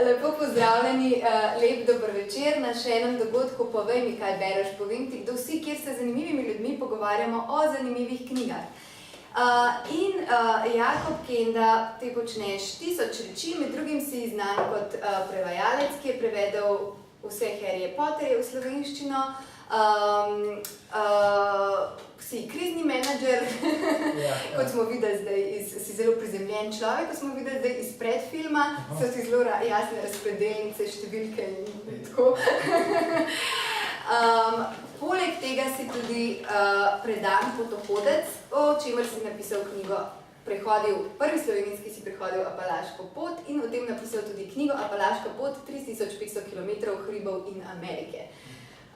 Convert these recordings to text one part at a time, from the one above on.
Lepo pozdravljeni, lep dober večer na še enem dogodku Povej mi, kaj bereš, povem ti, kdo si, kjer se z zanimivimi ljudmi pogovarjamo o zanimivih knjigah. Jakob Kenda, ti počneš 1000 reči, med drugim si znan kot prevajalec, ki je prevedel vse Harryje Potterje v slovenščino, si krizni menedžer, kot smo videli zdaj, si zelo prizemljen človek, kot smo videli zdaj iz predfilma, so ti zelo jasne razpredelnice, številke in tako. Poleg tega si tudi predan potohodec, o čemer si napisal knjigo, prvi slovenski si prehodil Apalaško pot in o tem napisal tudi knjigo Apalaška pot 3500 km hribov in Amerike.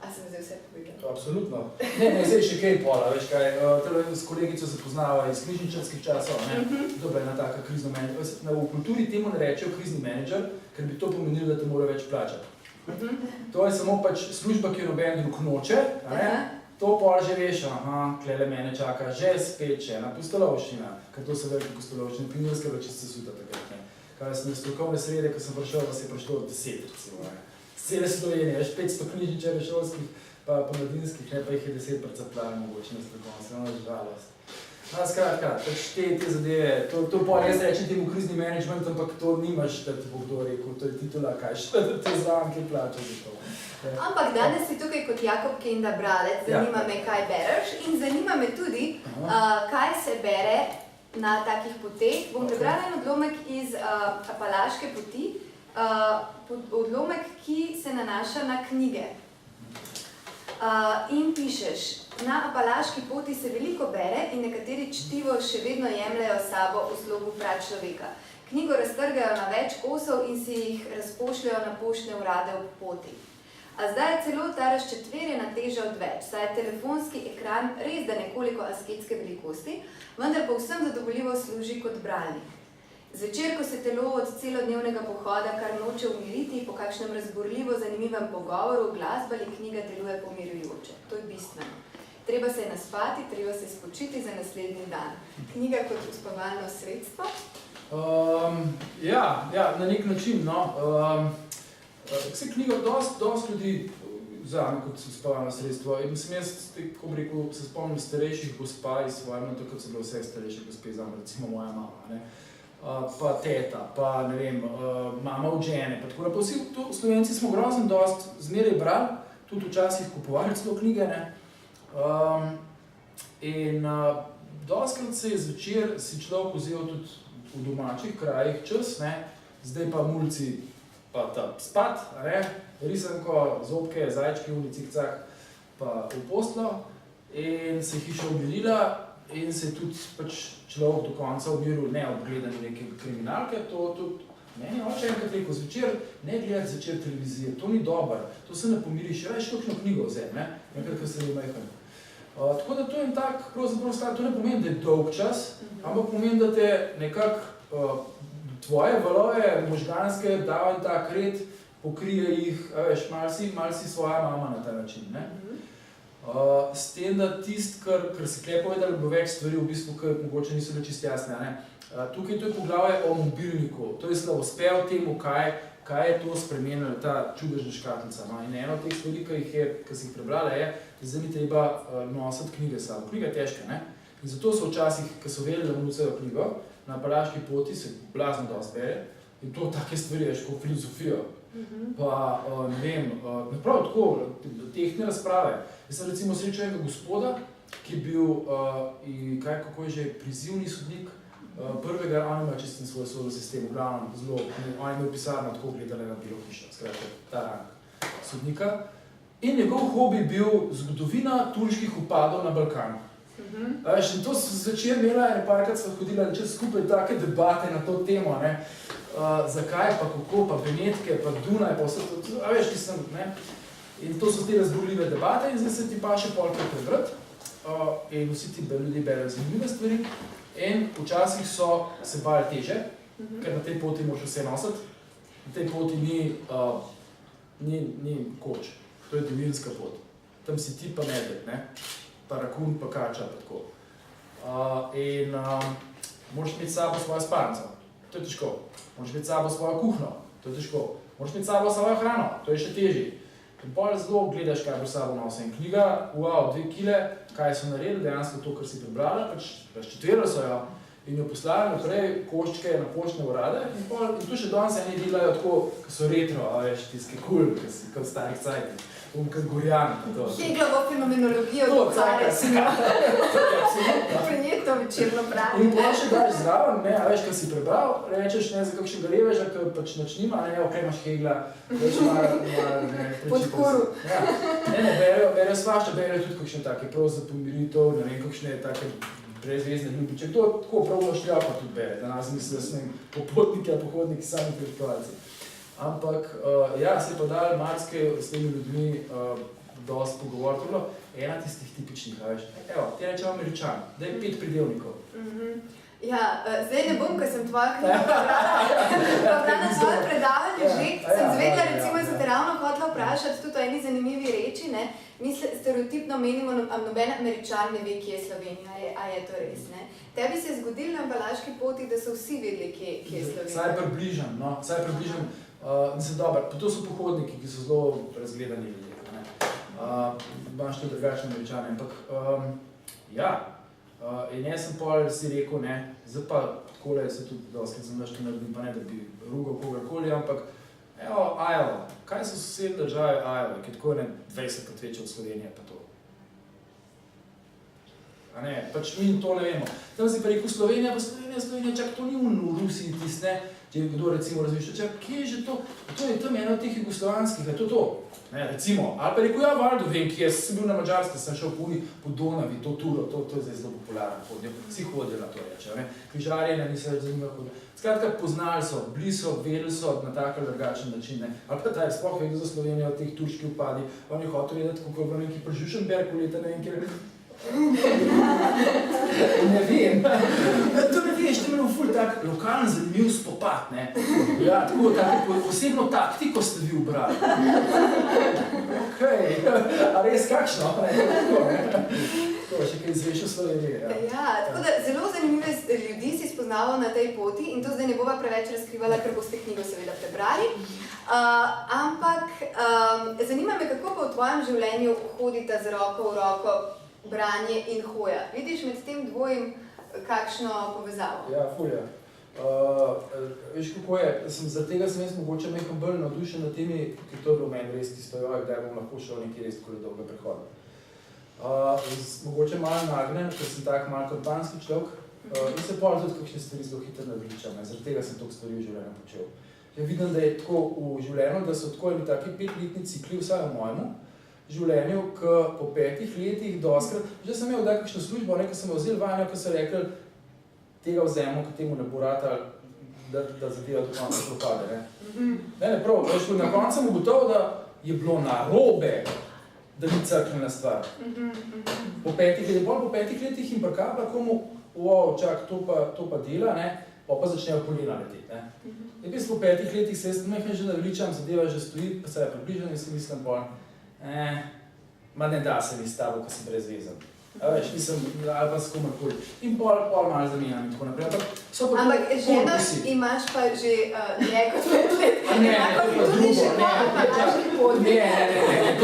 A sem zdaj vse povedala? Absolutno. Ne, zdaj še kaj pola, veš kaj, s kolegico se poznava iz knjižničarskih časov, Dobra je ena taka krizna menedžer. V kulturi temu ne rečejo krizni menedžer, ker bi to pomenilo, da te mora več plačati. To je samo pač služba, ki jo noben drug noče, to pol že veš, tlele mene čaka že spet še ena pustolovščina, ker to so velike pustolovščine, Primorska je bila čisto sesuta takrat. Kaj sem strokovne srede, ko sem prišel, pa se je prišlo 10 recimo. Cele Slovenije, veš 500 knjižničarjev šolskih, pa mladinskih, pa jih je 10 parcaplarjev mogoče na strokovno, se ono žalost. Skratka, pač te zadeve, to pol jaz rečem temu krizni management, ampak to nimaš, da ti bo kdo rekel, to je titula, kaj še, da te zraven kaj plača za to. Ampak danes si tukaj kot Jakob Kenda bralec, zanima me, kaj bereš in zanima me tudi, kaj se bere na takih poteh. Bom prebrala en odlomek iz Apalaške poti, odlomek, ki se nanaša na knjige. In pišeš, na Apalaški poti se veliko bere in nekateri čtivo še vedno jemljajo s sabo v slogu pračloveka. Knjigo raztrgajo na več kosov in si jih razpošljajo na poštne urade ob poti. A zdaj je celo ta razčetverjena teža odveč, saj je telefonski ekran res da nekoliko asketske velikosti, vendar povsem zadovoljivo služi kot bralnik. Zvečer, ko se telo od celodnevnega pohoda kar noče umiriti, po kakšnem razburljivo zanimivem pogovoru, glasba ali knjiga deluje pomirjujoče. To je bistveno. Treba se naspati, treba se spočiti za naslednji dan. Knjiga kot uspavalno sredstvo? Na nek način, Vse knjiga dosti ljudi vzame kot uspavalno sredstvo. In mislim, jaz, ko bi rekel, se spomnim starejših gospa iz svojega, takrat so bile vse starejše gospe zame, recimo moja mama, pa teta, pa ne vem, mama od žene, pa tako da pa vsi Slovenci smo grozno dosti zmeraj brali, tudi včasih kupovali celo knjige, in dostikrat se je zvečer si človek vzel tudi v domačih krajih čas, zdaj pa mulci pa spat, risanko, zobke, zajčki, unicikcah, pa v poslo in se hiša objelila in se tudi pač človek do konca umiril, ne ob gledanju neke kriminalke, to tudi meni oče enkrat rekel, zvečer ne gledati zvečer televizije, to ni dobro, to se ne pomiriš, raje kakšno knjigo vzem, enkrat, ko se je majhen. Tako da to je en tak, pravzaprav stvar, to ne pomeni, da je dolg čas, ampak pomeni, da te nekako tvoje valove možganske dajo in tak red, pokrije jih, veš, mal si svoja mama na ta način, S tem, da tist, kar si tukaj povedali, bo več stvari v bistvu, ki mogoče niso bile čisto jasne, Tukaj to je poglavje o mobilniku, to je slavospev temu, kaj je to spremenilo, ta čudežna škatlica, In eno od teh stvari, ki si jih prebrala, je, da zdaj ni treba nositi knjige s sabo. Knjiga je težka, In zato so včasih, ko so vedeli, da nosejo knjigo, na Apalaški poti se blazno dosti bere in to take stvari, veš, kot filozofijo. Pa, ne vem, naprav tako, tehtne razprave. Jaz sem recimo srečal enega gospoda, ki je bil, kako je že, prizivni sodnik, prvega, on ima čisto svoj solo sistem, v glavnem, zelo, on je imel pisarno tako gledalega Belo hišo, skratka, ta rang sodnika. In njegov hobi bil zgodovina turških upadov na Balkanu. In to so zvečer imela, parkrat sva hodila čez skupaj take debate na to temo, zakaj, pa kako, pa Benetke, pa Dunaj, pa vse to, veš, ki sem, In to so te razburljive debate in zdaj se ti pa še polkrat prebrati in vsi ti ljudje berejo zanimive stvari in včasih so se bali teže, ker na tej poti moraš vse nositi, na tej poti ni koč, to je divinska pot, tam si ti pa medved, pa rakun, pa kača, pa tako. Moraš imeti s sabo svojo spalnico, to je težko. Moraš imeti s sabo svojo kuhno, to je težko. Moraš imeti sabo svojo hrano, to je še težje. In bolj zelo gledaš, kaj bo sabo nosil. In knjiga, 2 kile, kaj so naredili, dejansko to, kar si prebrala, pač razčetverili so jo in jo poslali naprej koščke na poštne urade. In tu še danes eni delajo tako, ki so retro, a veš, tiske kul, ki si kot starih cajtih. Kot Gorjan. Heglovo fenomenologijo dokaj smo. Prijetno večerno branje. In potem še daš zraven, ne, a veš, kaj si prebral, rečeš ne za kakšnega leveža, ki pač nič nima, ne, ok, imaš Hegla, več malo prečitaš. Podkoru. Ja. Ne, berejo svašta, berejo tudi kakšne take prav za pomiritev, ne vem, kakšne take brezvezne ljubiče. Kdo tako prav šljapa tudi bere, da nas misli, da smo popotniki ali pohodniki, sami intelektualci. Ampak, ja, se je pa dal marsikaj s temi ljudmi dosti pogovoriti. Ena tistih tipičnih, veš. Evo, ti rečemo Američan, da je 5 pridevnikov. Ja, zdaj ne bom, ker sem tvoja knjiga prebrala na svoje predavanje že, sem zvedla, recimo, in sem te ravno hotela vprašati tudi o eni zanimivi reči, ne. Mi stereotipno menimo, noben Američan ne ve, kje je Slovenija, a je to res, ne. Tebi se je zgodilo na ambalaški poti, da so vsi vedeli, kje je Slovenija. Saj približam, no, saj približam. Mislim, dobro, pa to so pohodniki, ki so zelo razgledani ljudje, ne. Imaš tudi drugačne Američane, ampak, ja. In jaz sem pol si rekel, ne, zdaj pa takole se tudi dostakrat sem nešto naredim, pa ne, da bi rugal kogarkoli, ampak evo, Iowa, kaj so sosedne države Iowa, ki je tako 20 večje od Slovenije, pa to. A ne, pač mi to ne vemo. Tam si pa rekel Slovenija, pa Slovenija, čak to ni v Rusiji tist, ne, če kdo recimo razmišlja, čak, kje je že to? To je tam eno od teh jugoslovanskih, je to. Ne, recimo, ali pa rekel, ja, valjda vem, kje sem bil na Madžarske, sem šel po Donavi, to turo, to je zdaj zelo popularno hodil, vsi hodijo na to reče, ne, križarjenja niso več zanimivo hodil. Skratka, poznali so, bili so, vedeli so na tak ali drugačen način, ne, ali pa taj, sploh vedel za Slovenijo, teh turški upadi, on je hotel vedeti, kako je bilo neki Pržušenberg v leta, ne vem, kjer ne vem. To ne veš, to je imel ful tak lokalen zanimiv spopad, ne. Ja, tako posebno taktiko ste vi ubrali. Okej, a res kakšno, ne, tako, ne. Tako, še kaj izveš o Sloveniji, ja. Ja, tako da zelo zanimive ljudi si spoznaval na tej poti in to zdaj ne bova preveč razkrivala, ker boste knjigo seveda prebrali. Ampak zanima me, kako pa v tvojem življenju hodita z roko v roko branje in hoja. Vidiš med tem dvojim kakšno povezavo? Ja, ful je. Veš, kako je, zaradi tega sem jaz mogoče mehko bolj navdušen nad temi, ker to je bilo meni res tisto, kdaj bom lahko šel nekaj res tako dolga prehoda. Mogoče malo nagnen, ker sem tak malo kampanski človek, in se pol tudi kakšne stvari zelo hitro naveličam, zaradi tega sem toliko stvari v življenju počel. Ja, vidim, da je tako v življenju, da so tako eni taki 5-letni cikli, vsaj v mojemu življenju, ki po 5 letih doskrat, že sem imel da kakšno službo, nekaj sem vzel vanjo, ki so rekli, tega vzemo, ki temu ne bo rata, da zadeva do konca propade, ne. Ne, prav, veš, na koncu sem ugotovil, da je bilo narobe, da ni crkvena stvar. Po 5 letih in prkabla komu, čak, to pa dela, ne, pa začnejo kolena leteti, ne. In po 5 letih se jaz mehne že naveličam, zadeva že stoji, pa se je približan in si mislim pol, ma ne da se mi s tabo, ko sem brezvezan. A veš, nisem, ali pa s komarkoli. In pol malo zamenjam in tako naprej. Ampak ženo imaš pa že dlje kot 5 let.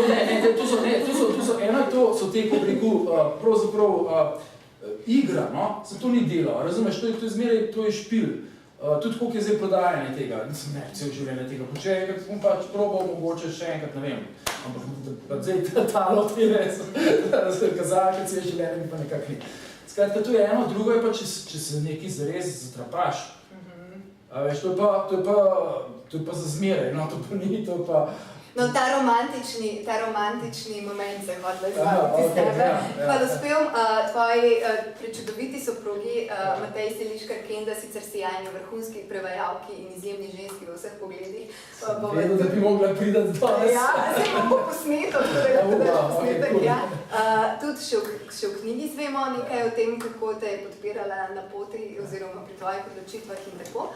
Ne, to so eno, to so te, ko reku, pravzaprav igra, no, se to ni delo, razumeš, to je zmeraj, to je špil. Tudi koliko je zdaj prodajanje tega, nisem ne cel življenje tega počel, enkrat bom pač probal mogoče še enkrat, ne vem, ampak zdaj talo tebe, kazalke cel življenje mi pa nekako ni. Skratka, to je eno, drugo je pa, če se nekaj zares zatrapaš. A veš, to je pa za zmeraj, no, to pa ni, to pa... No, ta romantični moment se hotela izvati s tebe. Pa da spel tvoji prečudoviti soprogi, Matej Seliškar-Kenda, sicer sijajni vrhunski prevajalki in izjemni ženski v vseh pogledih. Vedo, da bi mogla pridati danes. Ja, se imam po posnetek, ja. Tudi še v knjigi zvemo nekaj o tem, kako te je podpirala na poti oziroma pri tvojih odločitvah in tako.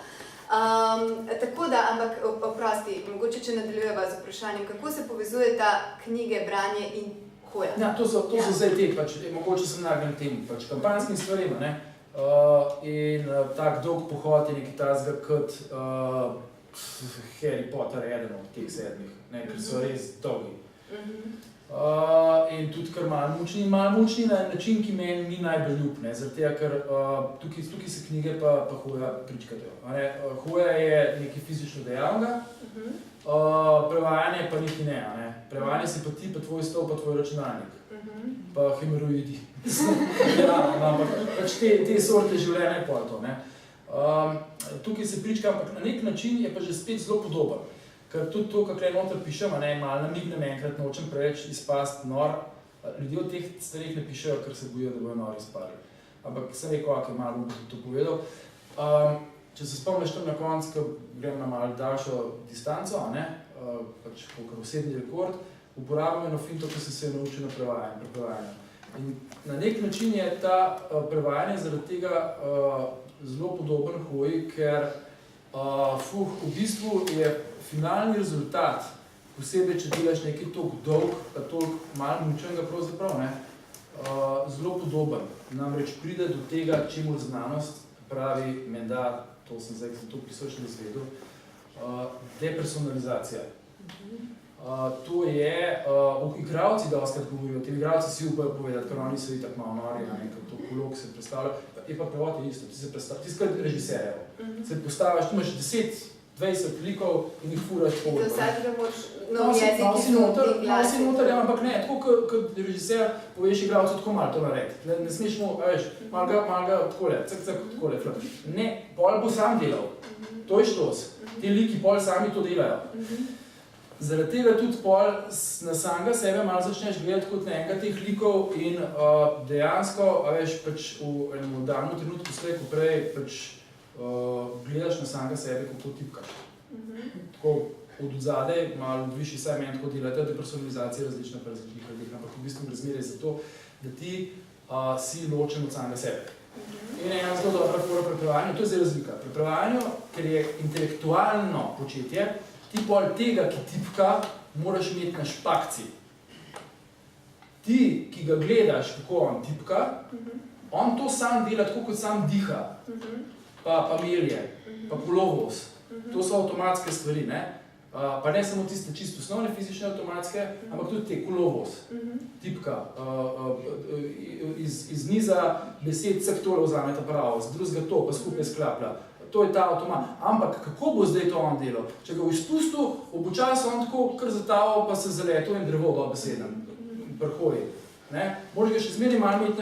Tako da, ampak oprosti, mogoče če nadaljujeva z vprašanjem, kako se povezujeta knjige, branje in hoja? Ja, to so zdaj te, pač, mogoče sem nagnjen tem, pač kampanskim stvarima, ne. In tak dolg pohod je nekaj tazga kot Harry Potter eden od teh 7, ne, ker so res dolgi. In tudi kar malo mučni na način, ki meni ni najbolj ljub, ne, zaradi tega, ker tukaj se knjige pa hoja pričkajo. Hoja je nekaj fizično dejavnega, prevajanje pa niti ne. Prevajanje si pa ti, pa tvoj stol, pa tvoj računalnik, pa hemoroidi. Ampak pač te sorte življenja je pol to. Tukaj se prička, ampak na nek način je pa že spet zelo podoben. Ker tudi to, kakle noter pišem, malo namignem enkrat, nočem preveč izpasti nor. Ljudje od teh stvarih ne pišejo, ker se bojijo, da bojo nori izpadli. Ampak sem rekel, malo bom to povedal. Če se spomniš tam na konc, ko grem na malo daljšo distanco, pač kakor osebni rekord, uporabim eno finto, ki sem se naučil na prevajanju. In na nek način je ta prevajanje zaradi tega zelo podoben hoji, ker v bistvu je finalni rezultat, posebej, če delaš nekaj toliko dolg, pa toliko malo mučenega pravzaprav, zelo podoben. Namreč pride do tega, čemu znanost pravi, menda, to sem zdaj, to prislušno izvedel, depersonalizacija. To je, igralci dostakrat govorijo, te igralci si upajo povedati, ker oni so itak malo nori, ker to kolok se predstavlja, je pa prevod je isto, ti si kot režiserjev. Se postaviš, ti imaš 10-20 likov in jih furaš po vrhu. To vsakega moraš nov jezik izvoti glasi. Noter, ampak ne, tako kot režiser poveš igralcu tako malo to narediti. Ne smeš mu, veš, malo ga takole, takole. Ne, pol bo sam delal. To je štos. Ti liki pol sami to delajo. Zaradi tega tudi pol na samega sebe malo začneš gledati kot na enega teh likov in dejansko, veš, pač v enem danem trenutku slej, ko prej pač gledaš na samega sebe, kako tipkaš. Tako od odzadej, malo od višji saj meni tako delate, depersonalizacija je različna pri različnih ljudeh, ampak v bistvu gre zmeraj za to, da ti si ločen od samega sebe. In ena zelo dobra fora pri prevajanju, to je zdaj razlika. Pri prevajanju, ker je intelektualno početje, ti pol tega, ki tipka, moraš imeti na špakci. Ti, ki ga gledaš, kako on tipka, on to sam dela, tako kot sam diha, pa melje, pa kolovoz. To so avtomatske stvari, ne? Pa ne samo tiste čisto osnovne fizične avtomatske, ampak tudi te kolovoz, tipka, iz niza besed vseh tole vzameta pravo, z drugega to, pa skupaj sklaplja. To je ta avtomat. Ampak kako bo zdaj to on delal? Če ga v izpustil, obučasno on tako kar zataval, pa se zaletel in drevo do besedem, prhoji. Moraš ga še zmeraj malo imeti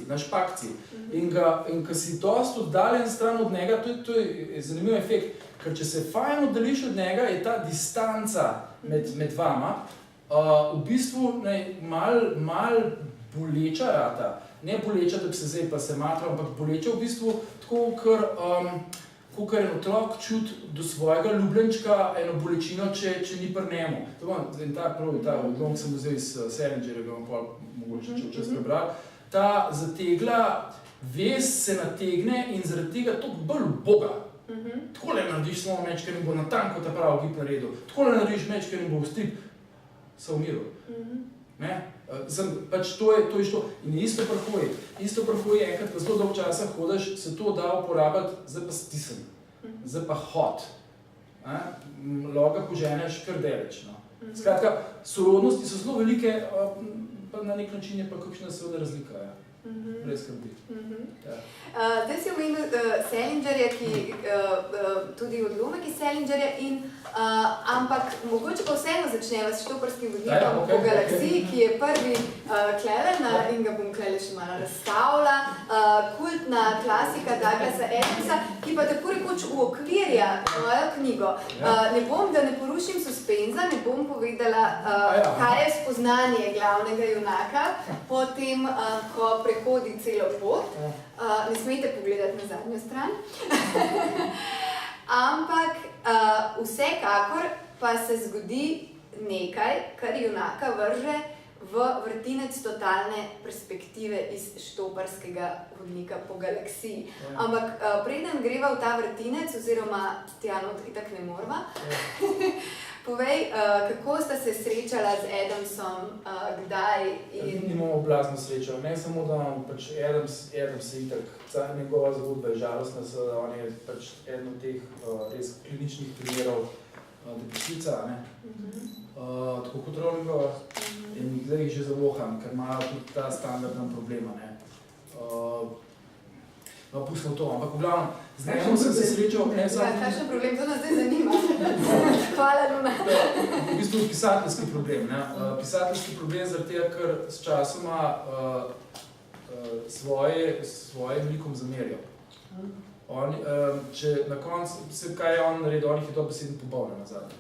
na špakci. In ko si dosti oddaljen stran od njega, to je zanimiv efekt, ker če se fajn oddališ od njega, je ta distanca med vama v bistvu malo boleča rata. Ne boleča, da bi se zdaj pa se matral, ampak boleča v bistvu tako, ker en otrok čuti do svojega ljubljenčka eno bolečino, če ni pri njemu. Ta odlom sem vzel iz Salingerja, ga bom pa mogoče čas prebral. Ta zategla vez se nategne in zaradi tega toliko bolj uboga. Takole narediš samo meč, ker ne bo natanko ta pravi gib naredil. Takole narediš meč, ker ne bo v strip se umiril. Pač to je što. In isto pri hoji. Isto pri hoji enkrat, ko zelo dolgo časa hodiš, se to da uporabiti, zdaj pa stisem, zdaj pa hod. Lahko poženeš kar deleč. Skratka, sorodnosti so zelo velike, pa na nek način je pa kakšna seveda razlika. Brez skrbi. Zdaj si omenil Salingerja, tudi odlomek iz Salingerja, ampak mogoče pa vseeno začneva s štoparskim vodnikom po galaksiji, ki je prvi klele in ga bom klele še malo razstavila. Kultna klasika Douglasa Adamsa, ki pa tako rekoč uokvirja mojo knjigo. Ne bom, da ne porušim suspenza, ne bom povedala, kaj je spoznanje glavnega junaka, potem, ko prehodi celo pot. Ne smete pogledati na zadnjo stran. Ampak vsekakor pa se zgodi nekaj, kar junaka vrže v vrtinec totalne perspektive iz štoparskega vodnika po galaksiji. Ampak preden greva v ta vrtinec, oziroma tja not itak ne morva, Povej, kako sta se srečala z Adamsom, kdaj in... Imamo blazno srečo. Ne samo, da pač Adams je itak, njegova zgodba je žalostna, da on je pač eden od teh res kliničnih primerov depresica, ne? Tako kot Rowlingova. In zdaj jih že zavoham, ker imajo tudi ta standardna problema, ne? No, pustimo to, ampak v glavnem, z njim sem se srečal... Kakšen problem, to nas zdaj zanima. Hvala, Luna. V bistvu pisateljski problem, ne? Pisateljski problem zaradi tega, ker s časoma svojim likom zamerijo. Če na koncu, kaj je on naredil, on jih je dobesedno pobavljal nazadnje.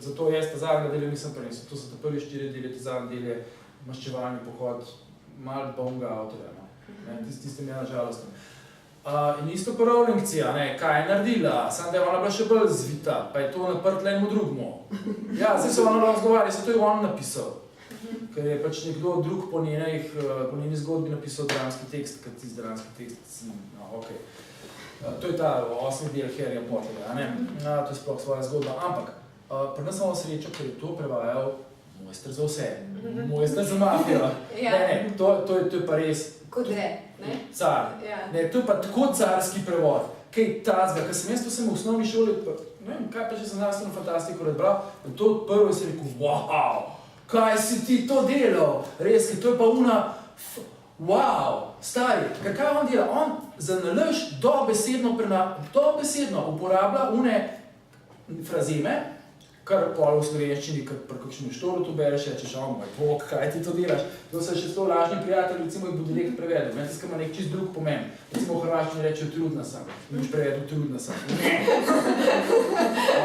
Zato jaz ta zadnja del nisem prenesel, to so ta prvi 4 deli, ta zadnji del je maščevalni pohod, malo bonga avtorja. Tiste mi je nažalosten. In isto pa Rowlingcija, kaj je naredila, samo da je ona bila še bolj zvita, pa je to naprtla enemu drugemu. Ja, zdaj se ona razgovarja, se to je on napisal. Ker je pač nekdo drug po njeni zgodbi napisal dramski tekst, ker ti dramski tekst, okej. To je ta 8. del Harryja Potterja, to je sploh svoja zgodba, ampak pri nas imamo srečo, ker je to prevajal mojster za vse, mojster za mafijo. To je pa res kot re, car. To je pa tako carski prevod, kaj tazga, ker sem jaz to sem v osnovni šoli, ne vem, kaj pa že za znanstveno fantastiko razbral, in to prvo si rekel, wow, kaj si ti to delal, res, ker to je pa wow, stari, ker kaj on dela? On za nalaž dobesedno uporablja une frazeme, kar pol v slovenščini, kar pri kakšnem štoru tu bereš, rečeš, moj bog, kaj ti to delaš? To se še 100 lažni prijatelji, recimo, jih bo direkt prevedel, tiskaj ima nek čist drug pomen. Recimo v hrvaščini rečejo trudna sem, nič prevedel trudna sem.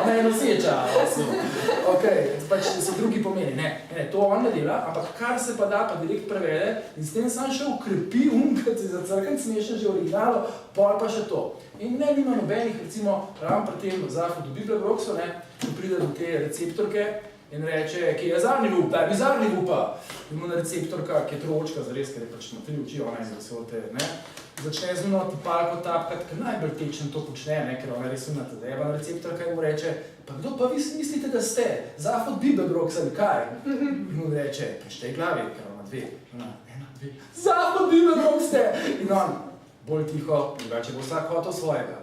Ona je noseča, pač so drugi pomeni, to on ne dela, ampak kar se pa da, pa direkt prevede in s tem sam še ukrepi kad si zacrkan smešen že originalu, pol pa še to. In nima nobenih, recimo, ravno pri tem zahodu Bibliogroksu, ko pride do te receptorke in reče, ki je bizarni lupa. Imuna receptorka, ki je tročka, zares, ker je pač na 3 oči, ona je zavesote, začne z uno tipalko tapkat, ker najbolj tečen to počne, ker ona res una tedeba receptorka in mu reče, pa kdo pa vi mislite, da ste? Zahod Bibliogroksa ali kaj? In on reče, preštej glavi, ker ona 2, ena, 2, Zahod Bibliogrokste! In on, bolj tiho, drugače bo vsak hotel svojega.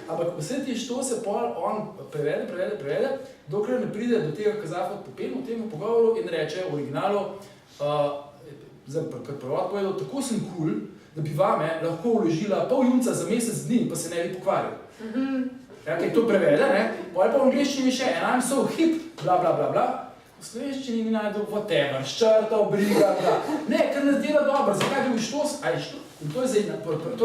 Ampak vse ti štose pol on prevede, dokler ne pride do tega, ko Zahod popelno temu pogovoru in reče v originalu, ker prevod povedal, tako sem cool, da bi vame lahko vložila pol junca za mesec dni, pa se ne bi pokvaril. Kaj to prevede, pol pa v angliščini še I'm so hip, bla bla bla bla, v slovenščini ni najdel whatever, ščrta, briga, bla. Ne, ker nas dela dobro, zakaj bi štos, in to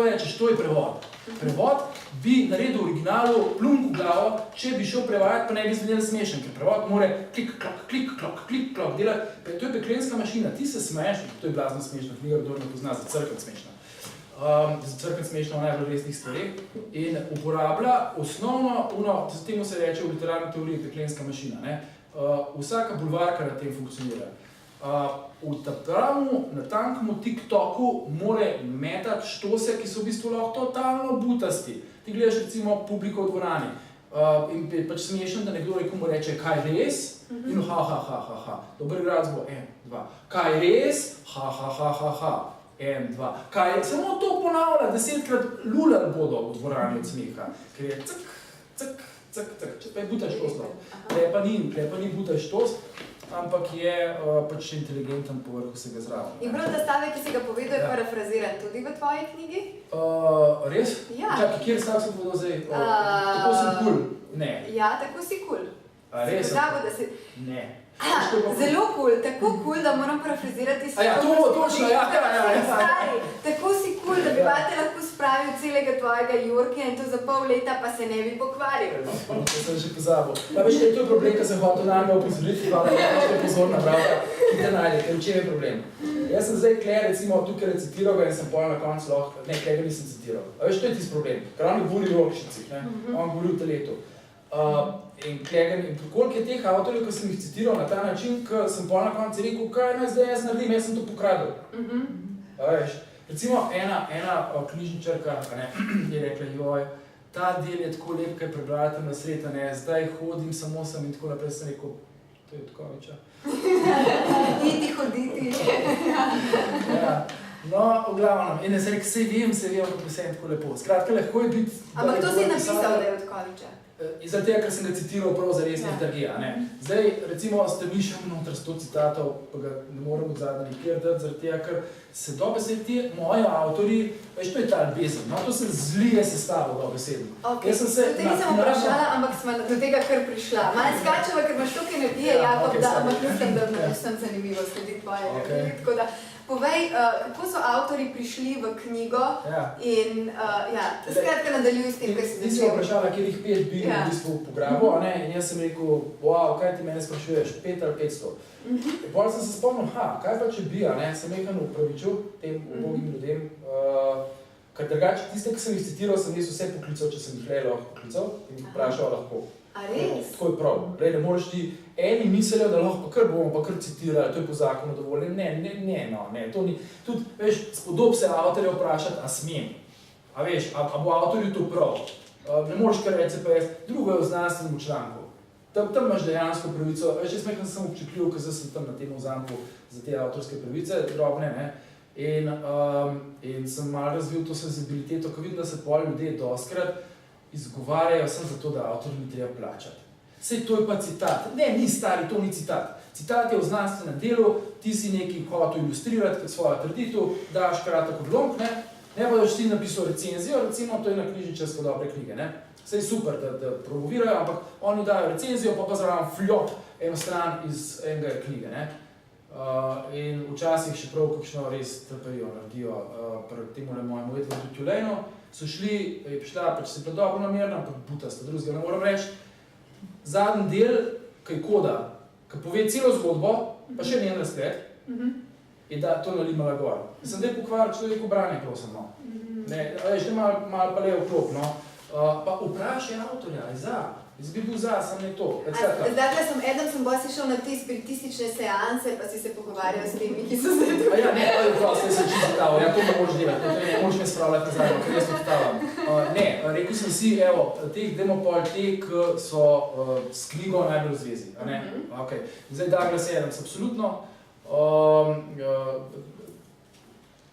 rečeš, to je prevod. Prevod bi naredil v originalu plunk v glavo, če bi šel prevajati, pa ne bi zvenel smešen, ker prevod more klik, klok, delati, to je peklenska mašina, ti se smeješ, to je blazno smešna knjiga, kdo ne pozna, za crkven smešna. Za crkven smešna v najbolj resnih stvareh in uporablja osnovno, temu se reče v literarni teoriji peklenska mašina, vsaka bulvarka na tem funkcionira. V pravemu, na tankemu TikToku more metati štose, ki so v bistvu lahko totalno butasti. Ti gledaš recimo publiko v dvorani in je pač smešen, da nekdo mu reče, kaj res? In ha. Dober igralec bo 1, 2. Kaj res? Ha. 1, 2. Kaj je? Samo to ponavlja, 10-krat lulali bodo v dvorani od smeha, ker je cak. Če pa je butaš štos, tle pa ni butaš štos, ampak je pač inteligenten povrh vsega zraven. In prav ta stavek, ki si ga povedal, je parafraziran tudi v tvoji knjigi? Res? Ja. Čakaj, kjer stavek sem povedal zdaj? Tako sem cool? Ne. Ja, tako si cool. Res? Ne. Zelo cool, tako cool, da moram parafrazirati svojo. Ja, to točno, ja. Stari, tako si cool, da bi vate lahko spravil celega tvojega Jorkija in to za pol leta pa se ne bi pokvaril. To sem že pozabil. Veš, to je problem, ko sem hotel name opozoriti, da je pozorna pravka, ki te najde, ker v čem je problem. Jaz sem zdaj Kle, recimo, tukaj recitiral ga in sem pojel na koncu lahko, ne, Kle ga nisem citiral. Veš, to je tisti problem, ker on govori v Rokšici, on govori v teletu. In koliko je teh avtorjev, ko sem jih citiral na ta način, ko sem pol na konci rekel, kaj naj zdaj jaz naredim, jaz sem to pokradil. Recimo ena knjižničarka je rekla, joj, ta del je tako lep, kaj prebrati na sredi, ne, zdaj hodim samo sem in tako naprej, sem rekel, to je Tkoviča. Iti, hoditi. Ja. No, v glavnem, in jaz rekel, sej vem, kako vse je tako lepo. Skratka, lahko je biti... Ampak to si je napisal, da je od Tkoviča. Zaradi tega, ker sem ga citiral prav za resnih trgija. Zdaj, recimo, ste mi še noter 100 citatov, pa ga ne morem od zadnje nikjer dati, zaradi tega, ker se dobesedno ti moji avtorji, veš, to je ta ljubezen, no, to se zlije sestavo dobesedno. Ok, do tega sem vprašala, ampak smo do tega kar prišla. Malo skačeva, ker imaš tukaj energije, Jakob, da, ampak mislim, da me vsem zanimivo sledi tvoje energije, tako da povej, kako so avtorji prišli v knjigo in skratka nadaljuj s tem, kar si začel. Ti si vprašala, kjer jih 5 bi v bistvu pograbil, in jaz sem rekel, wow, kaj ti mene sprašuješ, 5 ali 500. Potem sem se spomnil, kaj pa če bi, sem nekaj upravičil tem ubogim ljudem, ker drugače tiste, ki sem jih citiral, sem jaz vse poklical, če sem jih lahko poklical in vprašal lahko. A res? Tako je prav. Ne moreš ti eni mislijo, da lahko kar bomo pa kar citirali, to je po zakonu dovoljeno. Ne, to ni. Tudi, veš, spodob se avtorja vprašati, a smem. A veš, a bo avtorju to prav. Ne moreš kar reči, pa jaz, drugo je v znanstvenem članku. Tam imaš dejansko pravico, veš, jaz nekaj sem občutljiv, ker sem tam na tem vzamku za te avtorske pravice, drobne, ne. In sem malo razvil to senzibiliteto, ko vidim, da se pol ljudje dostkrat izgovarjajo sem zato, da avtorju ni treba plačati. Sej to je pa citat. Ne, ni stari, to ni citat. Citat je v znanstvenem delu, ti si nekaj hotel ilustrirati kot svojo trditev, daš kratek odlomek, ne pa daš ti napisal recenzijo, recimo to je na knjižničarsko dobre knjige, ne. Sej super, da promovirajo, ampak oni dajo recenzijo, pa zraven fljop eno stran iz enega knjige, ne. In včasih še prav kakšno res trperijo, naredijo, pred temole mojemu Edvardu Tulejnu, so šli, je prišla, pač se bila dobro namerna, pa butasta, drugega ne moram reči. Zadnji del, kaj koda, ki pove celo zgodbo, pa še njen razgled, je da to nalimala gor. Sem zdaj pokvaril človeku branje, prosim, no. Ne, veš, ne malo pa le vklop, no. Pa vprašaj avtorja, jaz bi bil za, sem ne to. Zdaj sem bolj si šel na te spiritistične seanse, pa si se pogovarjal s temi, ki so zdaj tukaj. Ja, ne, zdaj sem čisto tavo, ja, to ne moraš delati, to ne moraš me spravljati nazaj, ker jaz to tavam. Ne, rekel sem si, evo, dajmo pol te, ki so s knjigo najbolj v zvezi, a ne? Ok, zdaj Douglas Adams, absolutno.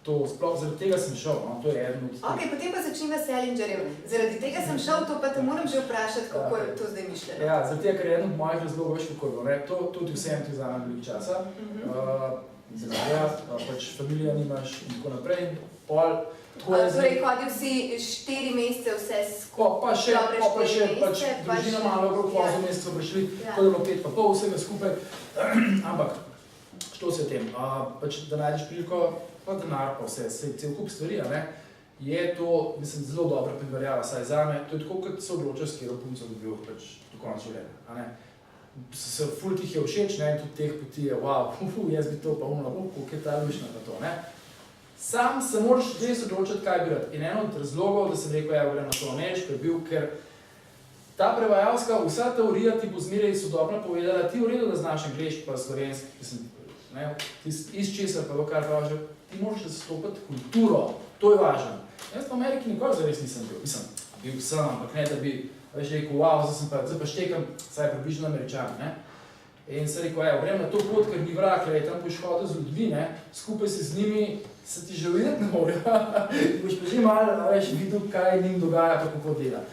To, sploh zaradi tega sem šel, no, to je eden od tega. Ok, potem pa začnimo s Salingerjem. Zaradi tega sem šel, to pa te moram že vprašati, kako je to zdaj mišljeno. Ja, zaradi tega, ker je eden od mojih razlogov, veš kako je bilo, ne, to tudi vsem ti vzame veliko časa. Pač familija nimaš in tako naprej, pol, tako je zdaj... Torej, hodil si 4 mesece vse skupaj, dobre 4 mesece, pač družina malo okrog 8 mesecev prišli, tako je bilo 5 pa pol vsega skupaj, ampak, što se o tem, pač da najdeš priliko, pa denar pa vse, cel kup stvari, a ne, je to, mislim, zelo dobra primerjava, saj zame, to je tako, kot se odločil, s katero punco dobil pač do konca življenja, a ne. Ful tih je všeč, ne, in tudi teh poti je, wow, jaz bi to pa umla, koliko je ta lušna pa to, ne. Sam se moraš res odločiti, kaj bi rad. In eno od razlogov, da sem rekel, ja, grem na to ameriško, je bil, ker ta prevajalska, vsa teorija ti bo zmeraj sodobno povedala, ti v redu, da znaš angleški pa slovenski, mislim, ne, iz česar pa kar važno, ti moraš zastopati kulturo, to je važno. Jaz v Ameriki nikoli zares nisem bil, bil sem, ampak ne, da bi rekel, wow, zdaj pa štekam, saj približno Američan, ne. In sem rekel, grem na to pot, ker ni vrak, tam boš hodil z ljudmi, ne, skupaj se z njimi, se ti že videti ne more, boš pa že malo, videl, kaj njim dogaja, pa kako dela.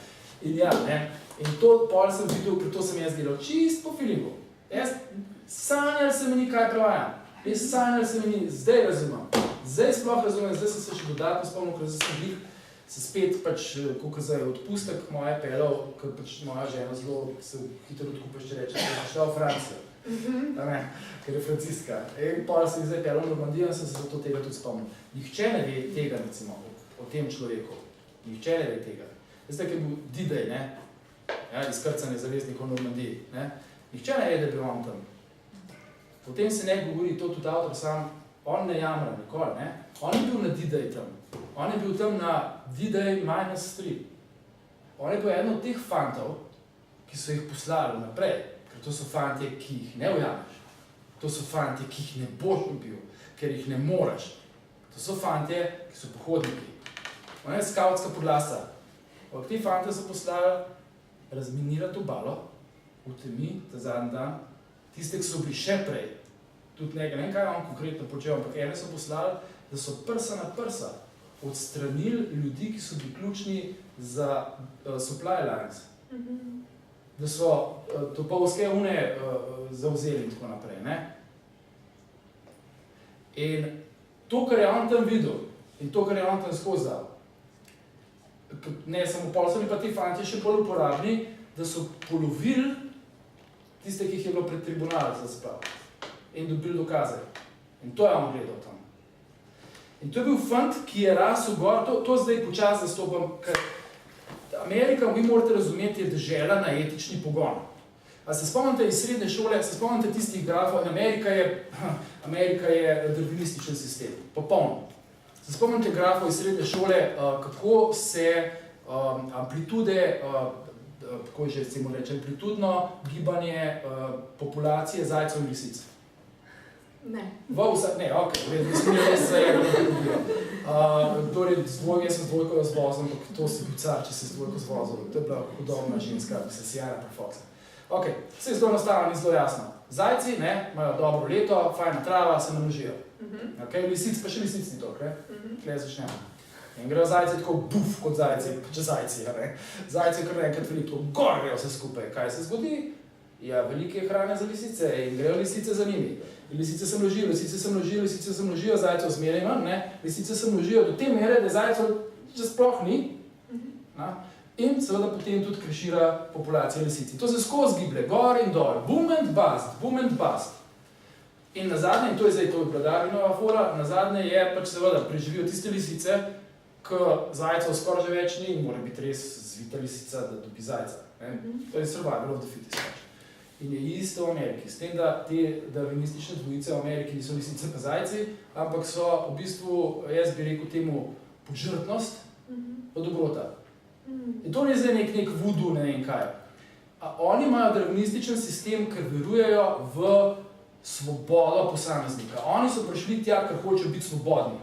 In ja, ne, in to pol sem videl, ker to sem jaz delal čisto po feelingu. Sanjal se mi ni, kaj prevajam. Sanjal se mi ni, zdaj razumem. Zdaj sploh razumem, zdaj sem se še dodatno spomnil, ker zdaj sem glih se spet pač, koliko zdaj odpustek moje pelov, ker pač moja žena zelo se hitro odkupa, če reče, da je šla v Francijo. Ker je franciska. In pol se je zdaj pelov v Normandijo in sem se zato tega tudi spomnil. Nihče ne ve tega, recimo, o tem človeku. Nihče ne ve tega. Zdaj, ker je bil D-Day, ne? Izkrcanje zaveznikov v Normandiji, ne? Nihče ne ve, da je bil on tam. Potem se ne govori, to tudi avtor sam, on ne jamra nikoli, ne? On je bil na D-Day tam. On je bil tam na D-Day -3. On je bil eden od teh fantov, ki so jih poslali naprej, ker to so fantje, ki jih ne ujameš. To so fantje, ki jih ne boš ubil, ker jih ne moreš. To so fantje, ki so pohodniki. On je skavtska podlasa. Ampak ti fante so poslali razminirati obalo v temi, ta zadnji dan, tiste, ki so bili še prej, tudi ne vem, kaj on konkretno počel, ampak ene so poslali, da so prsa na prsa odstranili ljudi, ki so bili ključni za supply lines. Da so topovske une zavzeli in tako naprej. Ne? In to, kar je on tam videl, in to, kar je on tam skozi dal, ne samo pol, so mi pa ti fantje še bolj uporabni, da so polovili tiste, ki jih je bilo pred tribunalom za sprav in dobili dokaze. In to je on gledal tam. In to je bil fant, ki je rasel gor, to zdaj počas zastopam, ker Amerika, vi morate razumeti, je dežela na etični pogon. A se spomnite iz srednje šole, se spomnite tistih grafov, in Amerika je darwinističen sistem, popolno. Se spomnite grafov iz srednje šole, kako se amplitude, tako že recimo reče, amplitudno gibanje populacije zajcev in lisic. Ne. Ne, okej, mislim, da se je torej, jaz sem z dvojko zvozil, ampak to si bil car, če si z dvojko zvozil. To je bila hudobna ženska, bi se sjajna prefoksa. Ok, vse je zelo enostavno in zelo jasno. Zajci, ne, imajo dobro leto, fajna trava, se namnožijo. Ok, lisic, pa še lisic ni toliko, ne? Tukaj začnemo. In grejo zajci tako buf kot zajci, pa če zajci, ne? Zajci kar enkrat veliko, gor grejo vse skupaj. Kaj se zgodi? Ja, velike hrane za lisice in grejo lisice za njimi. Lisice se množijo, zajcev zmeraj manj, ne? Lisice se množijo do te mere, da zajcev že sploh ni. In seveda potem tudi krešira populacija lisic. To se skozi giblje, gor in dol, boom and bust. In nazadnje, in to je zdaj to Darwinova fora, nazadnje je pač seveda preživijo tiste lisice, ki zajcev skoraj že več ni in mora biti res zvita lisica, da dobi zajca. To je survival of the fittest pač. In je isto v Ameriki, s tem, da te darwinistične dvojice v Ameriki niso lisice pa zajci, ampak so v bistvu, jaz bi rekel temu, podžrtnost pa dobrota. In to ni zdaj nek voodoo, ne vem kaj. Oni imajo darwinističen sistem, ker verujejo v svobodo posameznika. Oni so prišli tja, ker hočejo biti svobodni.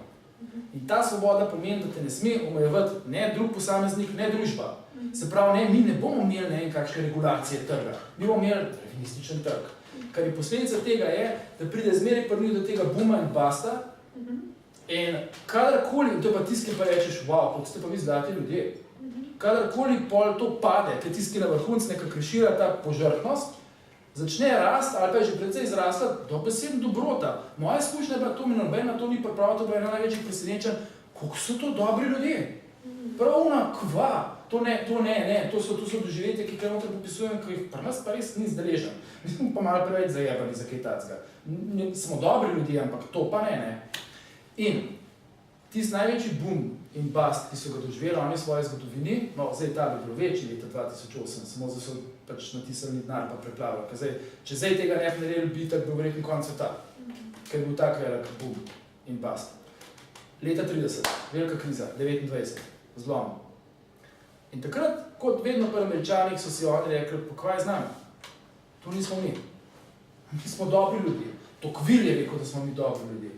In ta svoboda pomeni, da te ne sme omejevati ne drug posameznik, ne družba. Se pravi, ne, mi ne bomo imeli ne vem kakšne regulacije trga, mi bomo imeli darwinističen trg. Kar je posledica tega je, da pride zmeraj pri njih do tega booma in busta in kadarkoli, in to je pa tisti, ki pa rečeš, wow, kot ste pa vi zlati ljudje, kadarkoli pol to pade, ker tisti, ki na vrhunc nekaj krešira ta požrtnost, začne rast, ali pa je že precej izrasla, dobesedno dobrota. Moja izkušnja je bila to, mi nobena to ni pripravila, to je ena največjih presenečenj, koliko so to dobri ljudje. Pravna kva. To so doživetje, ki kaj noter popisujem, ki jih pri nas pa res ni zdeležen. Mi smo pa malo preveč zajebali za kaj tacga. Smo dobri ljudje, ampak to pa ne. In tisti največji boom in bust, ki so ga doživeli oni v svoji zgodovini, no, zdaj ta bi bilo večji leta 2008, samo zdaj so pač natisali denar pa preplavili. Če zdaj tega ne bi naredili, bi tak bil verjetno konec sveta, ker je bil tak velik boom in bust. Leta 30, velika kriza, 29, zlom. In takrat, kot vedno pri Američanih, so si oni rekli, pa kaj z nami? To nismo mi. Mi smo dobri ljudje. Tocqueville je rekel, da smo mi dobri ljudje.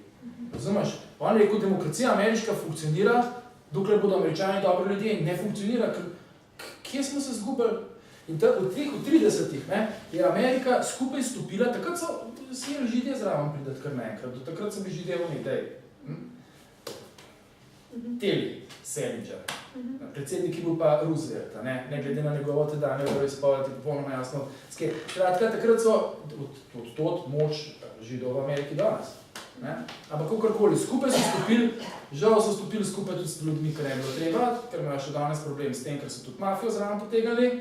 Razumeš? On je rekel, demokracija ameriška funkcionira, dokler bodo Američani dobri ljudje in ne funkcionira, kje smo se zgubili? In v 30-ih je Amerika skupaj stopila, takrat so vsi židje zraven pridati kar naenkrat, do takrat so bi židje v idej. Teli, Salinger. Predsednik je bil pa Roosevelt, ne glede na njegovo tedanje veroizpovedi, popolnoma jasno. Skratka, takrat so od moč židov v Ameriki danes. Ampak kakorkoli, skupaj so stopili, žal so stopili skupaj tudi s ljudmi, kar ne bilo treba, ker imajo še danes problem s tem, ker so tudi mafijo zraven potegali,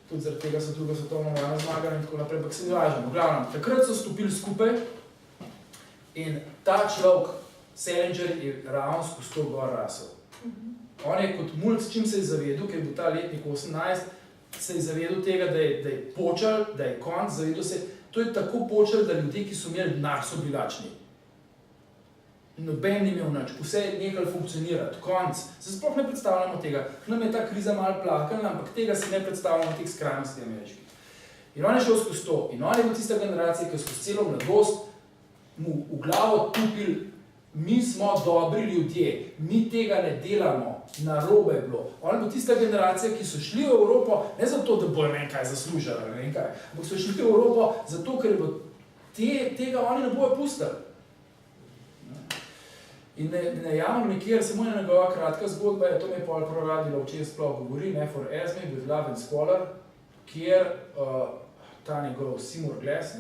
tudi zaradi tega so druga svetovna vojna zmagali in tako naprej, ampak se ne važno. V glavnem, takrat so stopili skupaj in ta človek, Salinger, je ravno skozi to gor rasel. On je kot mulc, čim se je zavedel, ker je bil ta letnik 18, se je zavedel tega, da je počel, da je konc, zavedel se, to je tako počel, da ljudje, ki so imeli denar, so bili lačni. Noben ni imel nič, vse je nekaj funkcionirati, konc. Se sploh ne predstavljamo tega. Nam je ta kriza malo plakalna, ampak tega si ne predstavljamo teh skrajnosti ameriških. In on je šel skozi to. In on je bil tista generacija, ki je skozi celo mladost mu v glavo tupil mi smo dobri ljudje, mi tega ne delamo, narobe je bilo. Oni bo tista generacija, ki so šli v Evropo, ne zato, da bojo nekaj zaslužili, ne vem kaj, ampak so šli v Evropo zato, ker bo tega oni ne bojo pustili. In ne javno nikjer, samo ena njegova kratka zgodba je, to mi je pol prav radilo, o čem sploh govori, For Esme with Love and Scholar, kjer ta njegov Seymour Glass,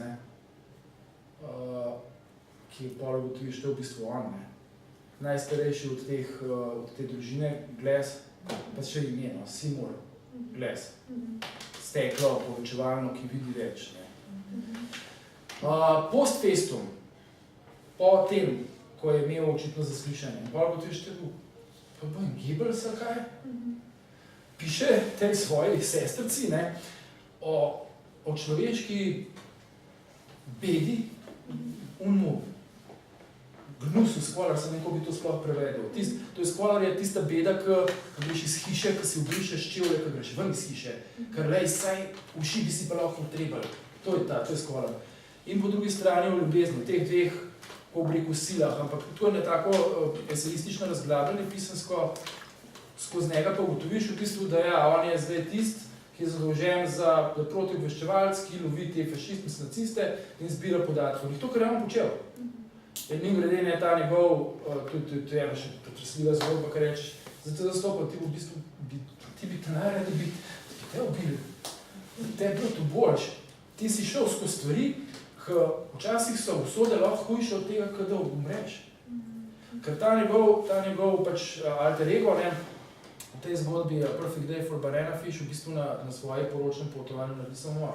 ki je pol ugotoviš, to je v bistvu on, najstarejši od te družine, Glass, pa še ime, Seymour Glass, steklo, povečevalno, ki vidi več. Post festum, po tem, ko je imel očitno zaslišanje, in pol ugotoviš, pa bo in Goebbels, kaj? Piše tej svoji sestrci, o človeški bedi, unmu, gnusu, Scholar, sem neko bi to sploh prevedel. To je Scholar je tista beda, ki greš iz hiše, ki si obrišeš čevlje, ki greš ven iz hiše, ker lej, saj uši bi si pa lahko potrebali. To je Scholar. In po drugi strani v ljubezni, teh dveh, po obliku silah, ampak to je tako esejistično razglabljanje pisansko, skozi njega pa ugotoviš v bistvu, da on je zdaj tist, ki je zadolžen za protiobveščevalc, ki lovi te fašiste, naciste in zbira podatkov. To, kar je on počel. In mimogrede je ta njegov, tudi to je ena še pretresljiva zgodba, kar rečeš, zato zastopal, ti v bistvu, ti bi te najraje, da bi te ubili, te je bilo to boljš. Ti si šel skozi stvari, ki včasih so usode lahko hujše od tega, da umreš. Ker ta njegov pač alter ego, v tej zgodbi Perfect Day for Banana Fish v bistvu na svoje poročnem potovanju naredi samomor,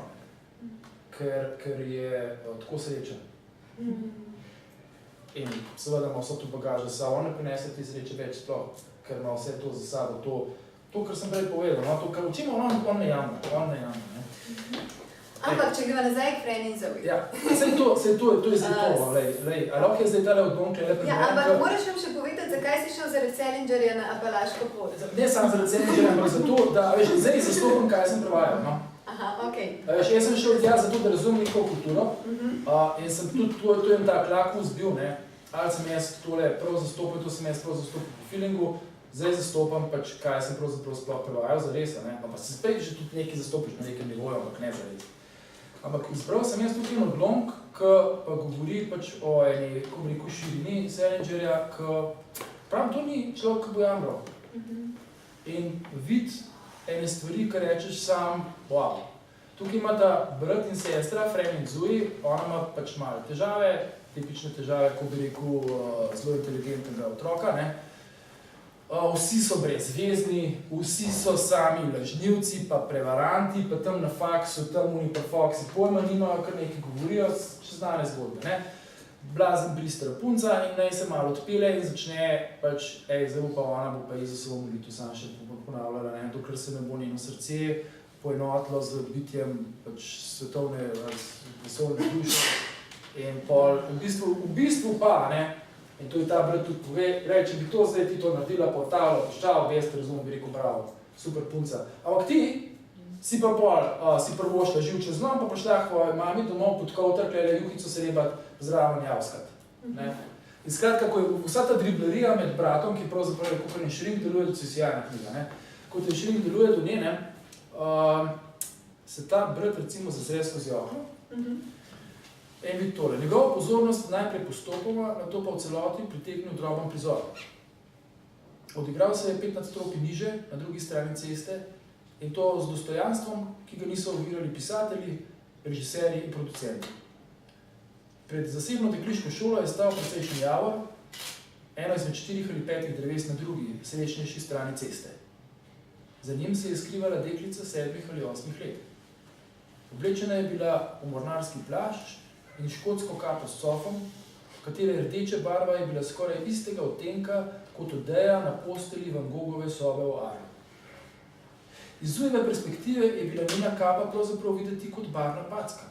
ker je tako srečen. In seveda ima vse to bagažo za sabo, on ne prinese te sreče več sploh, ker ima vse to za sabo, to, kar sem prej povedal, to, kar učimo, on ne jamne. Ampak, če greva nazaj k Freninzovi. Ja, sej to je zdaj to, lej, a lahko je zdaj tale odlomk, ampak moraš nam še povedati, zakaj si šel zaradi Salingerja na Apalaško pot? Ne samo zaradi Salingerja, ampak zato, da, veš, zdaj zastopam, kaj sem prevajal, Aha, okej. Veš, jaz sem šel tja zato, da razumem njihovo kulturo, in sem tudi tu en tak lakus bil, ali sem jaz tole prav zastopil, to sem jaz prav zastopil po feelingu, zdaj zastopam pač, kaj sem pravzaprav sploh prevajal zares, pa se spet že tudi nekaj zastopiš na nekem nivoju, ampak ne zares. Ampak izbral sem jaz tukaj en odlomk, ki pa govori pač o eni, ko bi rekel, širini Salingerja, ki pravim, to ni človek, ki bo jamral. In vid ene stvari, ki rečeš sam, wow. Tukaj imata brat in sestra, Fran in Zoe, ona ima pač malo težave, tipične težave, ko bi rekel, zelo inteligentnega otroka, Vsi so brezvezni, vsi so sami lažnivci, pa prevaranti, pa tam na faksu, tam pa foksi pojma nimajo, kar nekaj govorijo, čez znane zgodbe, Blazen pristra punca in naj se malo odpele in začne pač, zdaj pa ona bo pa Jezusovo molitev sam še ponavljala, dokler se ne bo njeno srce poenotilo z bitjem pač svetovne vesoljne duše. In pol, v bistvu pa, in to je ta brat tudi pove, če bi to zdaj ti to naredila, potavila, poščala, veste, razumem, bi rekel, bravo, super punca. Ampak ti si pa pol, si prvošla živ čez nom, pa pošla k mami domov pod kovter, klele juhico se rebat zraven javskat. In skratka, ko je vsa ta driblerija med bratom, ki pravzaprav je Kuhani Šrink deluje, to je sjajna knjiga, ko te Šrink deluje do nje, se ta brat recimo zazre skozi okno. In vidi tole, njegova pozornost najprej postopoma, na to pa v celoti pritegnil droben prizor. Odigral se je 15 stropi niže, na drugi strani ceste, in to z dostojanstvom, ki ga niso ovirali pisatelji, režiserji in producenti. Pred zasebno dekliško šolo je stal precejšnji javor, eno izmed 4 ali 5 dreves na drugi, srečnejši strani ceste. Za njim se je skrivala deklica 7 ali 8 let. Oblečena je bila v mornarski plašč in škotsko kapo s cofom, katere rdeča barva je bila skoraj istega odtenka kot odeja na posteli Van Gogove sobe v Arlu. Iz Zoejeve perspektive je bila njena kapa pravzaprav videti kot barvna packa.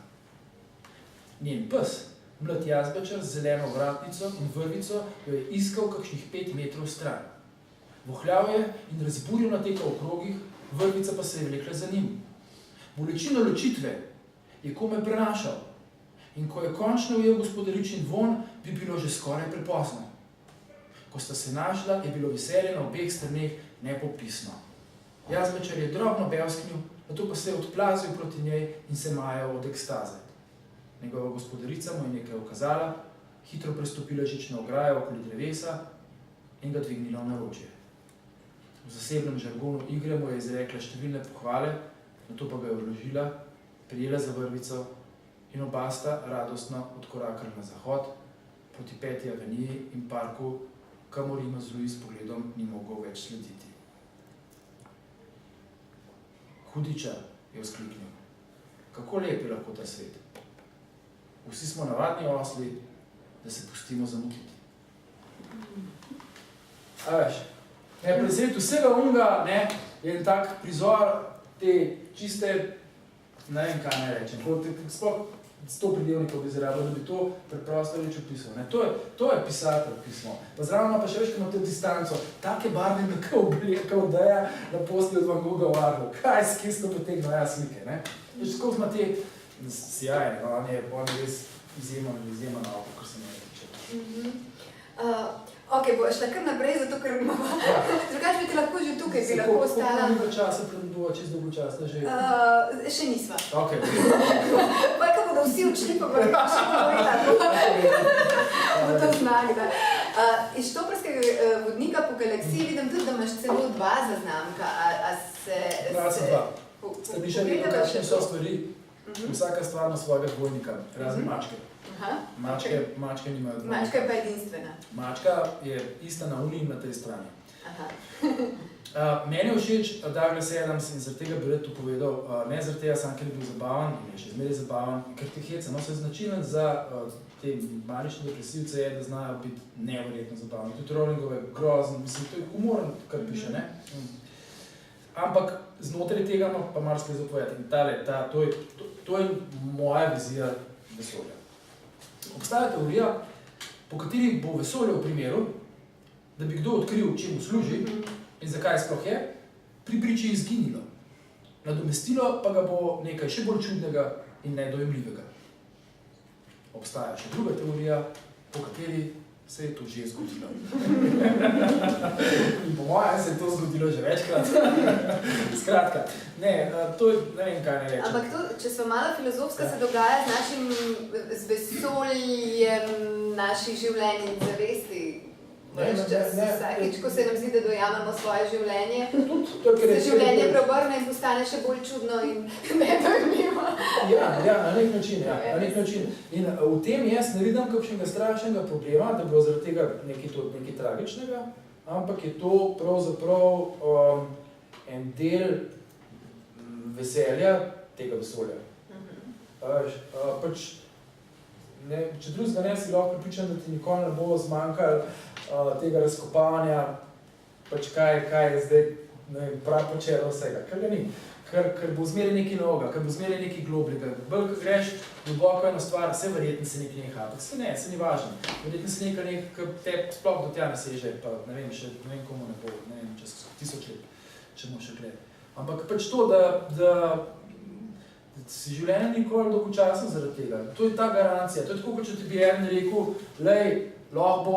Njen pes, mlad jazbečar z zeleno vratnico in vrvico, jo je iskal kakšnih 5 metrov stran. Vohljal je in razburjeno natekal v krogih, vrvica pa se je vlekla za njim. Bolečino ločitve je komaj prenašal in ko je končno ujel gospodaričin von, bi bilo že skoraj prepozno. Ko sta se našla, je bilo veselje na obeh straneh nepopisno. Jazbečar je drobno bevsknil, nato pa se je odplazil proti njej in se majal od ekstaze. Njegova gospodarica mu je nekaj ukazala, hitro prestopila žično ograjo okoli drevesa in ga dvignila v naročje. V zasebnem žargonu igre mu je izrekla številne pohvale, nato pa ga je odložila, prijela za vrvico in oba sta radostno odkorakala na zahod proti 5. aveniji in parku, kamor jima z Louis pogledom ni mogel več slediti. Hudiča, je vzkliknil. Kako lep je lahko ta svet. Vsi smo navadni osli, da se pustimo zamotiti. A veš, presed vsega unga je en tak prizor te čiste, ne vem kaj ne rečem, sploh 100 pridevnikov bi zarabil, da bi to preprosto reč opisal. To je pisatelj pismo. Pa zravno pa še veš, ko ima to distanco, take barve me kao daja na posli od Van Gogha v Arlu. Kaj skisno potegno slike, ne? Veš, skozi ima te sjajne, on je res izjemen avto, kar se ne tiče. Ok, bo šla kar naprej, zato ker imamo. Drugač bi ti lahko že tukaj, bi lahko ostala. Koliko časa bo čisto dolgočasna že? Še nisva. Ok. Pa ko bodo vsi odšli, pa bodo še povedali. Bo to znali, da. Iz Štoprskega vodnika po galaksiji vidim tudi, da imaš celo 2 zaznamka. Ste bi še vedno, kakšne so stvari, vsaka stvar na svojega dvojnika, razen mačke. Mačke nimajo dvojnika. Mačka je pa edinstvena. Mačka je ista na uni in na tej strani. Meni je všeč Douglas Adams in zaradi tega bi rad to povedal, ne zaradi tega sam, ker je bil zabaven in je še zmeraj zabaven, ker te heca. No, se značilen za te manične depresivce je, da znajo biti neverjetno zabavni. Tudi Rowlingove grozen, mislim, to je humoren, kar piše, ne? Ampak znotraj tega pa marsikaj zapovedati. To je moja vizija vesolja. Obstaja teorija, po kateri bo vesolje v primeru, da bi kdo odkril, čemu služi in zakaj sploh je, pri priči izginilo. Nadomestilo pa ga bo nekaj še bolj čudnega in nedojemljivega. Obstaja še druga teorija, po kateri se je to že zgodilo. In po mojem se je to zgodilo že večkrat. Skratka, to je, ne vem kaj ne rečem. Ampak to, če smo malo filozofska, se dogaja z vesoljem naših življenj in zavesti. Vsakič, ko se nam zdi, da dojamemo svoje življenje, se življenje preobrne in postane še bolj čudno in nedojemljivo. Na nek način. In v tem jaz ne vidim kakšnega strašnega problema, da bo zaradi tega nekaj tragičnega, ampak je to pravzaprav en del veselja tega vesolja. Če drugega ne, si lahko pripričan, da ti nikoli ne bo zmanjkalo tega razkopavanja, kaj je zdaj prav počelo vsega, kar ga ni. Ker bo zmeraj nekaj novega, ker bo zmeraj nekaj globljega. Bolj, ko greš globoko eno stvar, vse verjetno se nekaj neha, ampak se ni važno. Verjetno se nekaj, ki te sploh do tja ne seže, pa ne vem, še ne vem komu ne bo, ne vem, čez 1000 let, če bomo še gledali. Ampak to, da si življenje nikoli dolgočasno zaradi tega. To je ta garancija. To je tako, kot če ti bi eden rekel, lahko bo,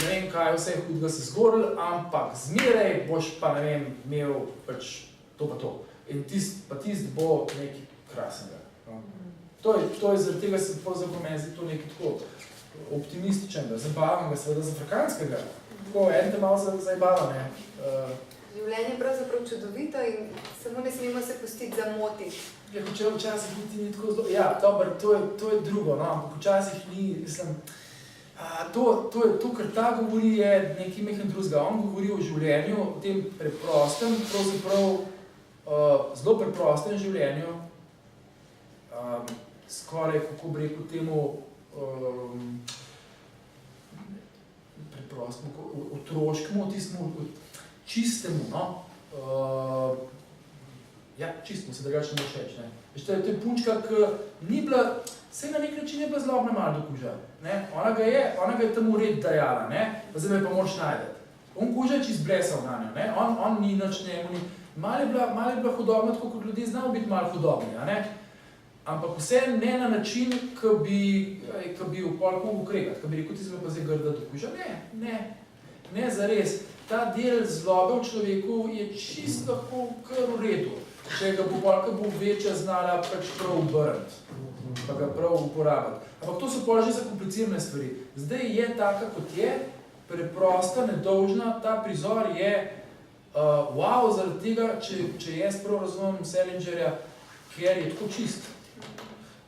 ne vem kaj, vse hudega se zgoril, ampak zmeraj boš pa, ne vem, imel to pa to. In tist bo nekaj krasnega. To je zaradi tega se pravzaprav meni zdi to nekaj tako optimističnega, zabavnega, seveda zafrakanskega. Tako, en te malo zajbava, ne. Življenje je pravzaprav čudovito in samo ne smemo se pustiti zamotiti. Če včasih niti ni tako zelo... Ja, dobro, to je drugo, no, ampak včasih ni, mislim... To, kar ta govori, je nekaj mehen drugega. On govori o življenju, o tem preprostem, pravzaprav zelo preprostem življenju, skoraj, kako bi rekel temu, preprostemu, otroškemu, tistemu, čistemu, no. Čistemu se drugače ne všeč, ne. Veš, to je punčka, ki ni bila, vse na nek način je bila zlobna malo do kuža, ne. Ona ga je tam v red dajala, ne, pa zdaj me pa moraš najdeti. On kuža je čist blesal na njo, ne, on ni nič njemu, ni. Malo je bila hudobna, tako kot ljudje znamo biti malo hudobni, a ne. Ampak vse ne na način, ki bi v polku ukregati, ki bi rekel, ti se pa zdaj grda do kuža, ne. Ne, zares. Ta del zlobe v človeku je čisto lahko kar v redu. Če ga bo bolj, bo večja znala pač prav obrniti, pa ga prav uporabiti. Ampak to so pol že zakomplicirane stvari. Zdaj je taka, kot je, preprosta, nedolžna, ta prizor je wow, zaradi tega, če jaz prav razumem Salingerja, ker je tako čist.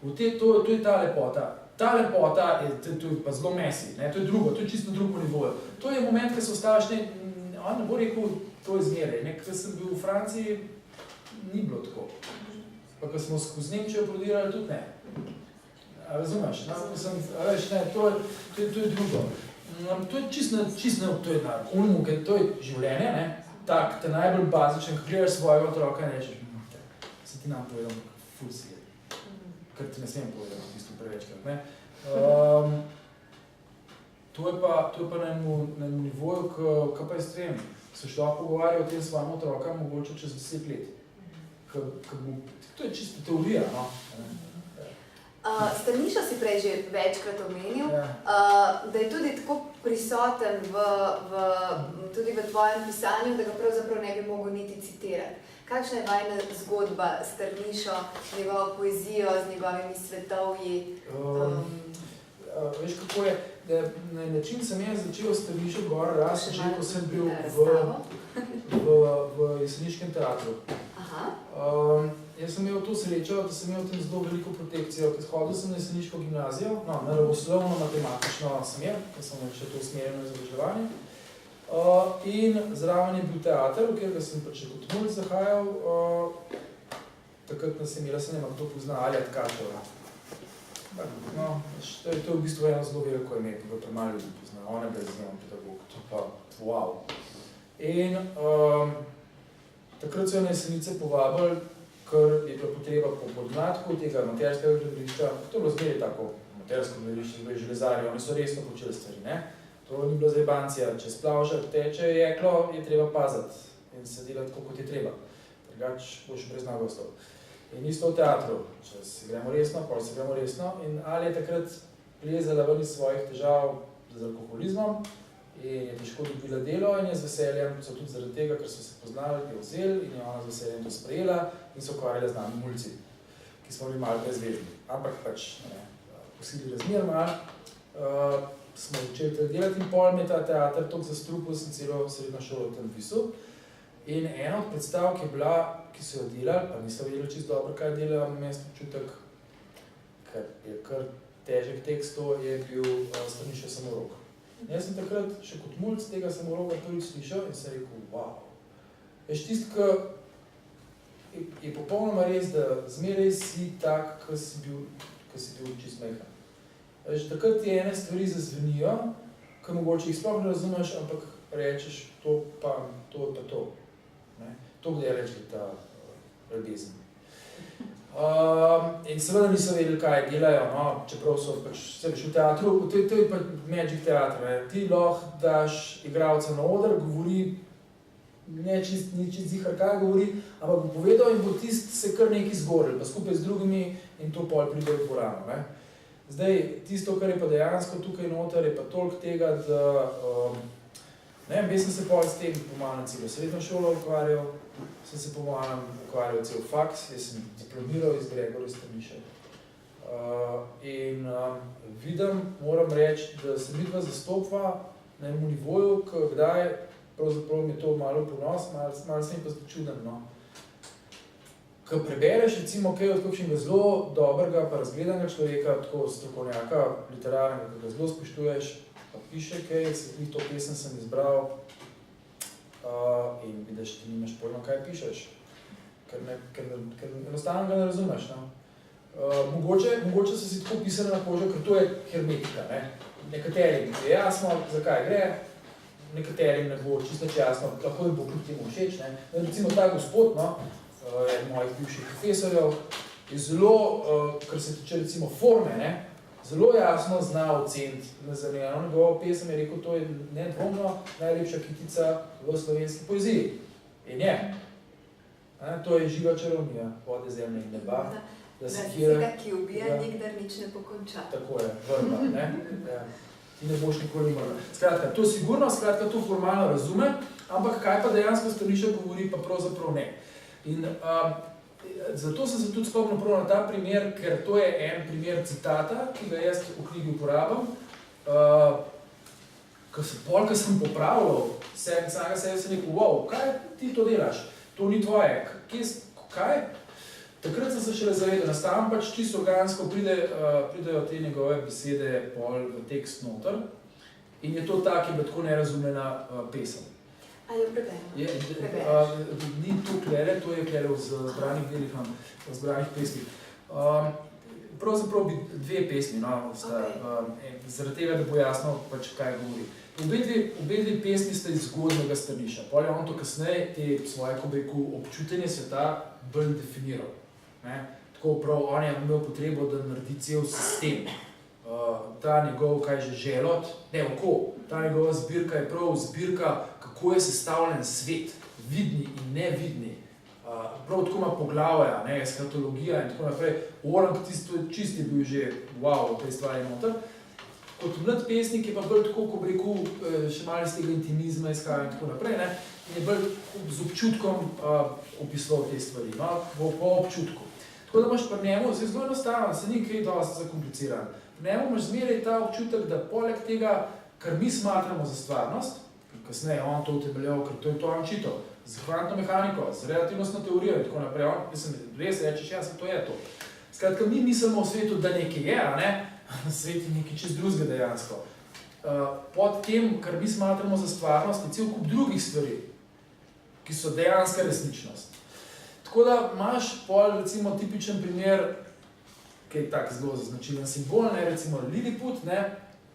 To je ta lepota. Ta lepota je pa zelo messy, ne? To je drugo, to je čisto drugo nivoje. To je moment, ko se ostaviš, on ne bo rekel, to je zmeraj. Ko sem bil v Franciji, ni bilo tako. Pa ko smo skozi Nemčijo prodirali, tudi ne. Razumeš? To je drugo. To je čisto, to je na umu, ker to je življenje, ne? Tak, te najbolj bazičen, ko gledaš svojega otroka in rečeš, se ti nam povedal, ful si je. Ker ti ne smem povedati, v bistvu prevečkrat, ne? To je pa na enem nivoju, kaj pa jaz vem, se še lahko pogovarja o tem svojim otrokam mogoče čez 10 let. To je čisto teorija, no? Strnišo si prej že večkrat omenil, da je tudi tako prisoten tudi v tvojem pisanju, da ga pravzaprav ne bi mogel niti citirati. Kakšna je vajna zgodba s Strnišo, z njegovo poezijo, z njegovimi svetovji? Veš, kako je, na način sem jaz začel Strnišo gor rast, že ko sem bil v Jeseniškem teatru. Jaz sem imel to srečo, da sem imel tam zelo veliko protekcijo, ker hodil sem na Jeseniško gimnazijo, naravoslovno, matematično sem imel, ker sem še to usmerjeno izobraževanje. In zraven je bil teater, v katerega sem pač kot mulj zahajal. Takrat nas je imela, se nema, kdo pozna, Alja Tkačeva. To je v bistvu eno zelo veliko ime, ki ga premalo ljudi pozna. Ona ga je znamo pedagog, to pa wow. In takrat so jo na Jesenice povabili, ker je bila potreba po podmladku tega amaterskega gledališča. To je bilo zmeraj tako amatersko gledališče, bili železarji, oni so resno počeli stvari, ne? To ni bila zajbancija, če splavža, teče jeklo, je treba paziti in se delati tako, kot je treba. Drugač boš brez noge ostal. In isto v teatru, če se gremo resno, pol se gremo resno. In Ali je takrat plezala ven iz svojih težav z alkoholizmom in je težko dobila delo in je z veseljem, so tudi zaradi tega, ker so se poznali, je vzeli in je ona z veseljem to sprejela in so ukvarjali z nami mulci, ki smo bili malo brezvezni. Ampak pač, po sili razmer malo, smo začeli delati in pol mi je ta teater toliko zastrupil, sem celo srednjo šolo tam visel. In ena od predstav, ki je bila, ki so jo delali, pa niso vedeli čisto dobro, kaj delajo, imel sem občutek, ker je kar težek tekst, to je bil Strnišo samorok. Jaz sem takrat še kot mulc tega samoroga prvič slišal in sem rekel, wow. Veš, tisto, ki je popolnoma res, da zmeraj si tak, ki si bil čist mehan. Veš, takrat ti ene stvari zazvenijo, ki mogoče jih sploh ne razumeš, ampak rečeš to pa to. To, kdaj reči ta ljubezen. In seveda niso vedeli, kaj delajo, no, čeprav so pač v teatru, to je pa magic teatr, ne. Ti lahko daš igralca na oder, govori, ni čist zihar kaj govori, ampak bo povedal in bo tist se kar nekaj zgoril, pa skupaj z drugimi in to pol pride v dvorano, ne. Zdaj, tisto, kar je pa dejansko tukaj noter, je pa toliko tega, da jaz sem se pol s tem pomalem celo srednjo šolo ukvarjal, sem se pomalem ukvarjal cel faks, jaz sem diplomiral iz Gregorja Strniše. In vidim, moram reči, da se midva zastopva na enem nivoju, kdaj pravzaprav mi je to malo ponos, malo sem pa začuden, no. Ko prebereš recimo kaj od kakšnega zelo dobrega pa razgledanega človeka, tako strokovnjaka, literarnega, ki ga zelo spoštuješ, pa piše kaj, to pesem sem izbral in vidiš, ti nimaš pojma, kaj pišeš, ker enostavno ga ne razumeš, no. Mogoče so si tako pisane na kožo, ker to je hermetika, ne. Nekaterim je jasno, zakaj gre, nekaterim ne bo čisto jasno, lahko jim bo kljub temu všeč, ne. Recimo ta gospod, no, en mojih bivših profesorjev, je zelo, kar se tiče recimo forme, ne, zelo jasno zna oceniti za njegovo pesem, je rekel, to je nedvomno najlepša kitica v slovenski poeziji. In je. To je živa čarovnija, vode, zemlje in neba. Razlika, ki ubija, nikdar nič ne pokonča. Tako je, vrba, ne. ti ne boš nikoli umrla. Skratka, to sigurno, skratka, to formalno razume, ampak kaj pa dejansko stališče govori, pa pravzaprav ne. In zato sem se tudi spomnil prav na ta primer, ker to je en primer citata, ki ga jaz v knjigi uporabljam. Ko sem popravljal samega sebe, sem rekel, wow, kaj ti to delaš? To ni tvoje. Kaj? Takrat sem se šele zavedel, nastavim pač čisto organsko, pridejo te njegove besede pol v tekst noter in je to tak, je bila tako nerazumljena pesem. Ali jo prebejmo? Ni to klere, to je klere v zbranih delih, v zbranih pesmih. Pravzaprav bi dve pesmi, zaradi tega, da bo jasno, pač, kaj govori. Obe dve pesmi sta iz zgodnega stališča. Pol je on to kasneje te svoje, ko bi rekel, občutenje sveta bolj definiral. Tako prav, on je imel potrebo, da naredi cel sistem. Ta njegov, kaj že, želod, ta njegova zbirka je prav zbirka, kako je sestavljen svet, vidni in nevidni. Prav tako ima poglavja, eskatologija in tako naprej. Orang čist je bil že wow v tej stvari noter. Kot mlad pesnik je pa bolj tako, ko bi rekel, še malo iz tega intimizma izhaja in tako naprej, in je bolj z občutkom opisoval te stvari, po občutku. Tako da imaš pri njemu, se je zelo enostavno, se ni kaj dosti zakompliciran. Pri njemu imaš zmeraj ta občutek, da poleg tega, kar mi smatramo za stvarnost, kasneje on to utemeljal, ker to je to on čital, z kvantno mehaniko, z relativnostno teorijo in tako naprej, on res rečeš, ja, to je to. Skratka, mi mislimo v svetu, da nekaj je, a ne? Svet je nekaj čist drugega dejansko. Pod tem, kar mi smatramo za stvarnost, je cel kup drugih stvari, ki so dejanska resničnost. Tako da imaš pol, recimo, tipičen primer, ki je tak zelo značilen simbol, recimo Liliput,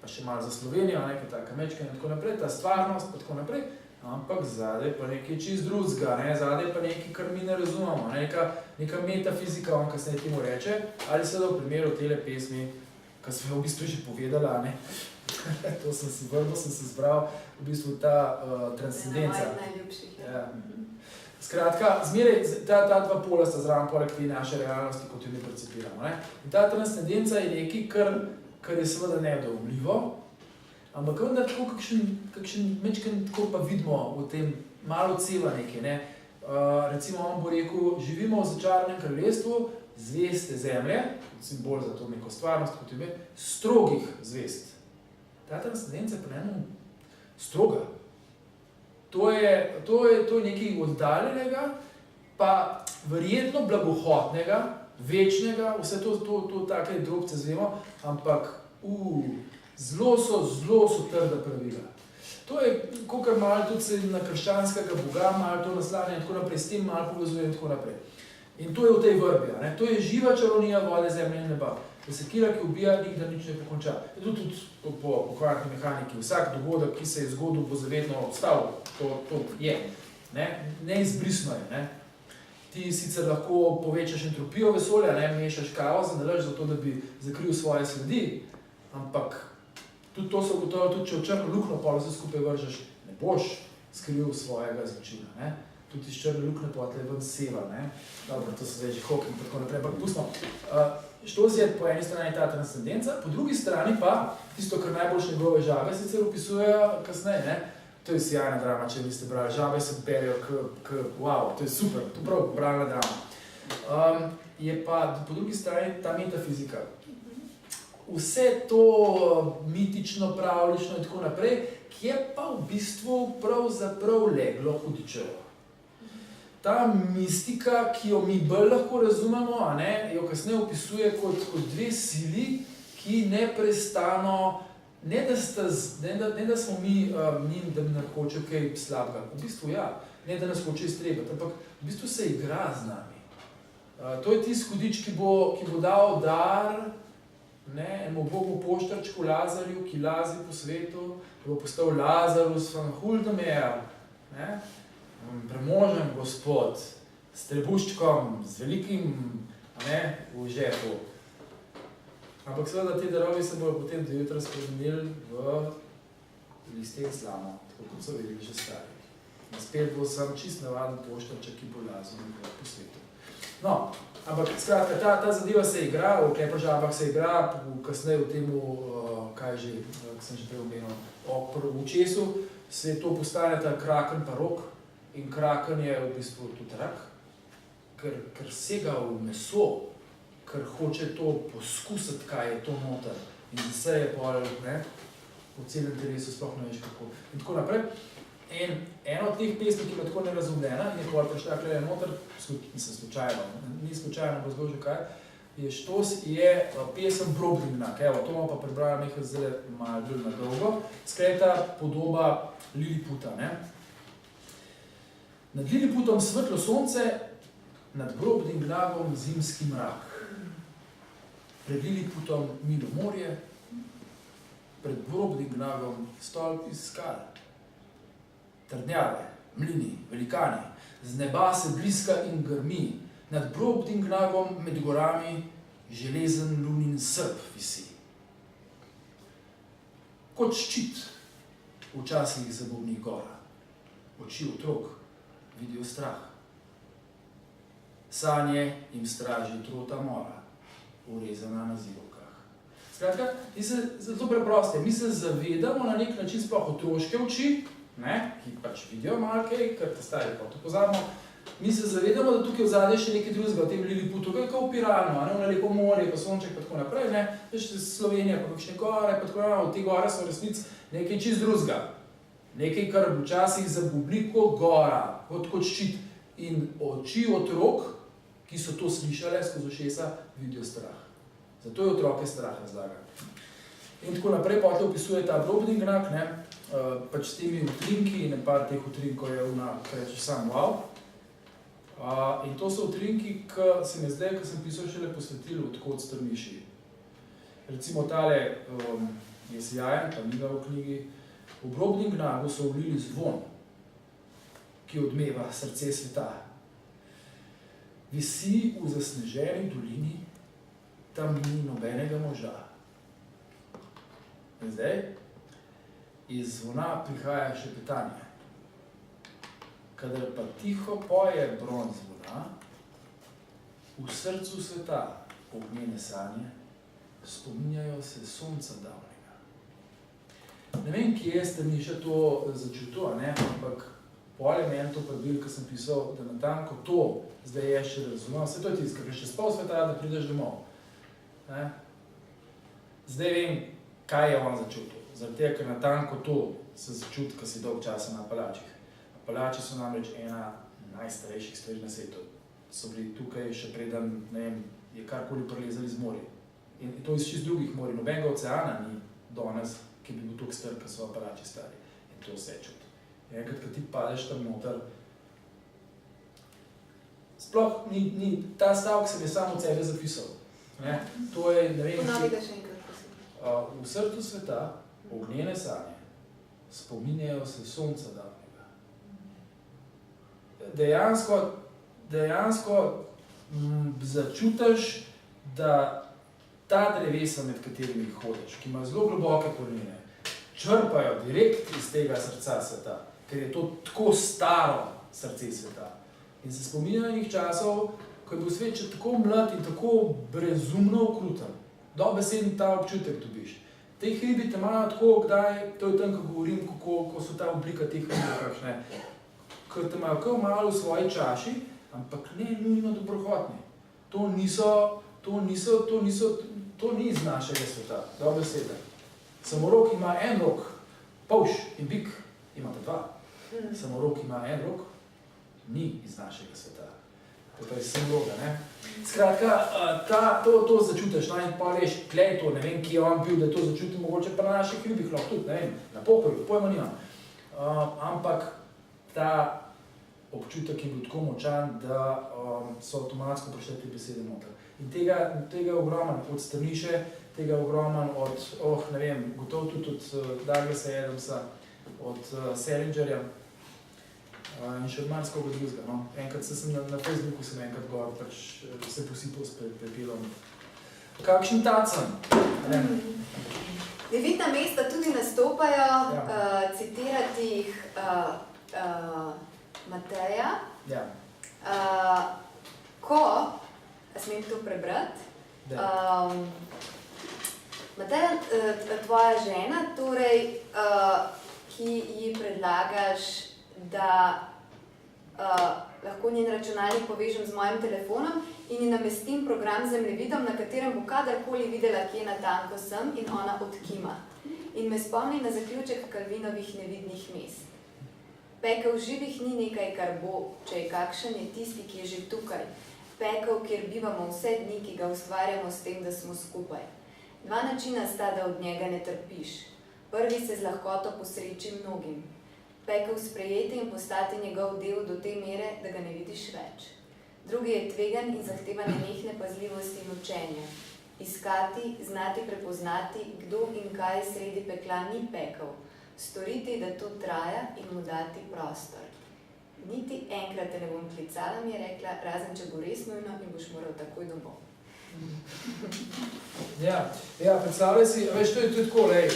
pa še malo za Slovenijo, nekaj taka mečka in tako naprej, ta stvarnost pa tako naprej, ampak zadaj pa nekaj čist drugega, zadaj pa nekaj, kar mi ne razumemo, neka metafizika, on kasneje temu reče, ali seveda v primeru tele pesmi, ki smo v bistvu že povedala, to sem si vrnil, sem se zbral, v bistvu ta transcendenca. Najljubših, Skratka, zmeraj ta dva pola sta zraven poleg te naše realnosti, kot jo mi percepiramo. In ta transcendenca je nekaj, kar je seveda nedoumljivo, ampak vendar tako kakšen mečken tako pa vidimo v tem malo ceva nekaj. Recimo on bo rekel, živimo v začaranem kraljestvu zveste zemlje, simbol za to neko stvarnost, kot je strogih zvest. Ta transcendenca je pa eno stroga. To je nekaj oddaljenega, pa verjetno blagohotnega, večnega, vse to take drobce zvemo, ampak zelo so trda pravila. To je, kakor malo tudi se na krščanskega Boga, malo to naslanja in tako naprej, s tem malo povezuje in tako naprej. In to je v tej vrbi, to je živa čarovnija vode, zemlje in neba. Da se kira, ki ubija, nikdar nič ne pokonča. Tudi po kvantni mehaniki, vsak dogodek, ki se je zgodil, bo zavedno ostal. To je. Neizbrisno je. Ti sicer lahko povečaš entropijo vesolja, mešaš kavo za nalaž, zato da bi zakril svoje sledi, ampak tudi to so gotovo, tudi če v črno luknjo pol vse skupaj vržeš, ne boš skril svojega zločina. Tudi iz črne luknje potle ven seva. Dobro, to so zdaj že hoki in tako naprej, ampak pustimo. Štos je po eni strani ta transcendenca, po drugi strani pa tisto, kar najboljše njegove žabe sicer opisujejo kasneje. To je sjajna drama, če niste brali. Žabe se berijo wow, to je super, to prav bralna drama. Je pa po drugi strani ta metafizika. Vse to mitično, pravlično in tako naprej, ki je pa v bistvu pravzaprav leglo hudičevo. Ta mistika, ki jo mi bolj lahko razumemo, jo kasneje opisuje kot dve sili, ki neprestano, ne da smo mi njim, da bi nam hoče kaj slabega. V bistvu ja, ne da nas hoče iztrebati, ampak v bistvu se igra z nami. To je tisti hudič, ki bo dal dar enemu bogu poštarčku Lazarju, ki lazi po svetu, ki bo postal Lazarus van Huldemeer, premožen gospod, s trebuščkom, z velikim v žepu. Ampak seveda te darovi se bojo potem do jutra spremenili v liste islama, tako kot so vedeli že stari. Spet bo sam čist navaden poštarček, ki bo lazil po svetu. No, ampak skratka, ta zadeva se igra, v Klepožabah se igra, kasneje v temu kaj že, sem že prej omenil, v očesu se to postane ta kraken pa rok in kraken je v bistvu tudi rak, ker sega v meso, ker hoče to poskusiti, kaj je to noter in vse je pol, ne, v celem telesu sploh ne veš kako. In tako naprej. Ena od teh pesmi, ki je tako nerazumljena in je pol prišla tukaj noter, mislim slučajno, ni slučajno razložil kaj, je štos, je pesem Brobdingnak, evo, to bom pa prebral nekaj zdaj malo bolj na dolgo. Skratka, podoba Liliputa, ne. Nad Liliputom svetlo sonce, nad Brobdingnagom zimski mrak. Pred Liliputom milo morje, pred Brobdingnagom stolp iz skal. Trdnjave, mlini, velikani, z neba se bliska in grmi, nad Brobdingnagom med gorami železen lunin srp visi. Kot ščit včasih zabobni gora, oči otrok vidijo strah. Sanje jim straži trota mora, urezana na zidovkah. Skratka, zelo preproste, mi se zavedamo na nek način sploh otroške oči, ne, ki pač vidijo malo kaj, ker te stari pa to pozabimo. Mi se zavedamo, da tukaj vzadje še nekaj drugega v tem Liliputu, kako v Piranu, ono lepo morje, pa sonček, pa tako naprej, ne, veš, Slovenija, pa kakšne gore, pa tako naprej, te gore so v resnici nekaj čist drugega. Nekaj, kar včasih zabubli kot gora, kot ščit. In oči otrok, ki so to slišale skozi ušesa, vidijo strah. Zato je otroke strah razlaga. In tako naprej potem opisuje ta Brobdingnak, ne, pač s temi utrinki, in par teh utrinkov je kaj reče sam wow. In to so utrinki, ki se mi zdaj, ko sem pisal, šele posvetili, odkot strmiši. Recimo tale je sjajen, pa ni ga v knjigi. V Brobdingnagu so vlili zvon, ki odmeva srce sveta. Visi v zasneženi dolini, tam ni nobenega moža. In zdaj, iz zvona prihaja šepetanje. Kadar pa tiho poje bron zvona, v srcu sveta ognjene sanje spominjajo se sonca davnega. Ne vem, kje ste mi še to začutil, ne? Ampak po elementu prebil, ko sem pisal, da natanko to zdaj je še razumel. Vse to je tisto, ker še pol sveta, da prideš domov. Ne? Zdaj vem, kaj je on začutil. Zaradi tega, ker natanko to se začuti, ko si dolg časa na Apalačih. Apalači so namreč ena najstarejših stvari na svetu. So bili tukaj še preden, ne vem, je karkoli prelezali z morja. In to iz čist drugih morij. Nobenega oceana ni danes, ki bi bil toliko star, ko so Apalači stari. In to vse čuti. In enkrat, ko ti padeš tam noter, sploh ni, ta stavek sem je samo od sebe zapisal. Ne? To je, ne vem, Ponovi ga še enkrat, prosim. V srcu sveta, ognjene sanje, spominjajo se sonca davnega. Dejansko začutiš, da ta drevesa, med katerimi hodiš, ki imajo zelo globoke korenine, črpajo direkt iz tega srca sveta, ker je to tako staro srce sveta. In se spominjajo njih časov, ko je bil svet še tako mlad in tako brezumno okruten. Dobesedno ta občutek dobiš. Te hribi te imajo tako, kdaj, to je tam, ko govorim, ko so ta oblika teh hribov kakšne, ker te imajo kao malo v svoji čaši, ampak ne nujno dobrohotni. To ni iz našega sveta, dobesedno. Samorok ima en rok, polž in bik imata dva. Samorok ima en rok, ni iz našega sveta. To je samoroga, ne? Skratka, to začutiš, no, in pa veš, tlej to, ne vem, kje je on bil, da to začuti, mogoče pa na naših hribih lahko tudi, ne vem, na Pohoju, pojma nimam. Ampak ta občutek je bil tako močan, da so avtomatsko prišle te besede noter. In tega ogroman od Strniše, tega ogroman od, ne vem, gotovo tudi od Douglasa Adamsa, od Salingerja in še od marskoga drugega, no. Enkrat sem na Facebooku enkrat gor, pač se posipal s pepelom. Kakšen tacen? Devita mesta tudi nastopajo, citirati jih Mateja. Ja. Ko, a smem to prebrati, Mateja, tvoja žena, torej, ki ji predlagaš, da lahko njen računalnik povežem z mojim telefonom in ji namestim program z zemljevidom, na katerem bo kadarkoli videla, kje natanko sem, in ona odkima. In me spomni na zaključek Calvinovih nevidnih mest. Pekel živih ni nekaj, kar bo, če je kakšen, je tisti, ki je že tukaj. Pekel, kjer bivamo vse dni, ki ga ustvarjamo s tem, da smo skupaj. Dva načina sta, da od njega ne trpiš. Prvi se z lahkoto posreči mnogim. Pekel sprejeti in postati njegov del do te mere, da ga ne vidiš več. Drugi je tvegan in zahteva nenehne pazljivosti in učenja. Iskati, znati prepoznati, kdo in kaj sredi pekla ni pekel. Storiti, da to traja in mu dati prostor. Niti enkrat te ne bom klicala, mi je rekla, razen če bo res nujno in boš moral takoj domov. Ja, predstavljaj si, veš, to je tako, lej,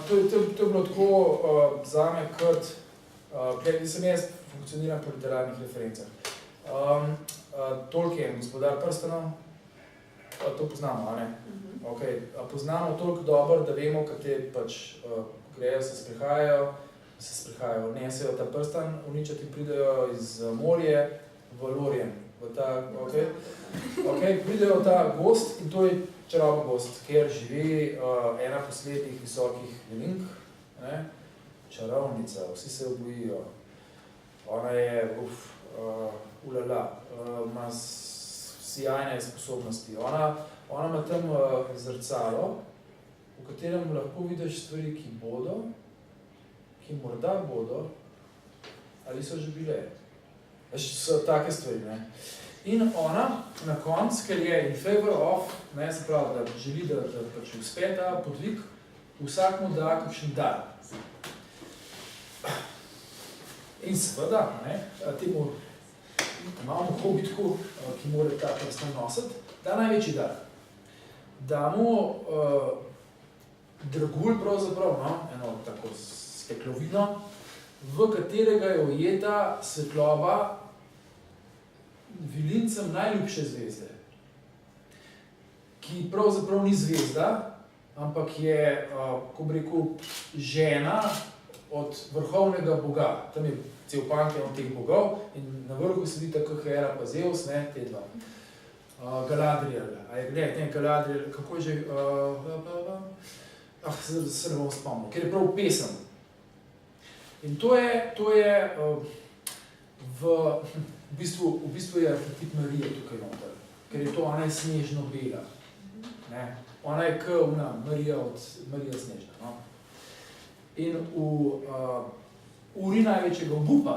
to je bilo tako zame, kot, sem jaz funkcioniral po literarnih referencah. Tolkien, Gospodar prstanov, to poznamo, a ne? Okay. Poznamo toliko dobro, da vemo, kateri pač grejo, se sprehajajo, nesejo ta prstan, uničati pridejo iz Morje v Lorien. Pridejo v ta gost in to je čarovni gost, kjer živi ena poslednjih visokih velink, čarovnica, vsi se jo bojijo. Ona je, ima sjajne sposobnosti. Ona ima tam zrcalo, v katerem lahko vidiš stvari, ki bodo, ki morda bodo, ali so že bile. So take stvari, ne. In ona na koncu, ker je in favor of, se pravi, da želi, da pač uspe ta podvig, vsak mu da kakšen dar. In seveda, temu imamo hobitku, ki mora ta prstan nositi, da največji dar. Da mu dragulj pravzaprav, eno tako steklovino, v katerega je ujeta svetloba vilincem najljubše zvezde, ki pravzaprav ni zvezda, ampak je, ko bi rekel, žena od vrhovnega boga. Tam je cel panteon teh bogov in na vrhu sedita kot Hera pa Zeus, te dva. Galadriel, Galadriel, kako je že, se ne bom spomnil, ker je prav pesem. In to je v bistvu je arhetip Marije tukaj noter, ker je to, ona je snežno bela. Ona je Marija snežna. In v uri največjega obupa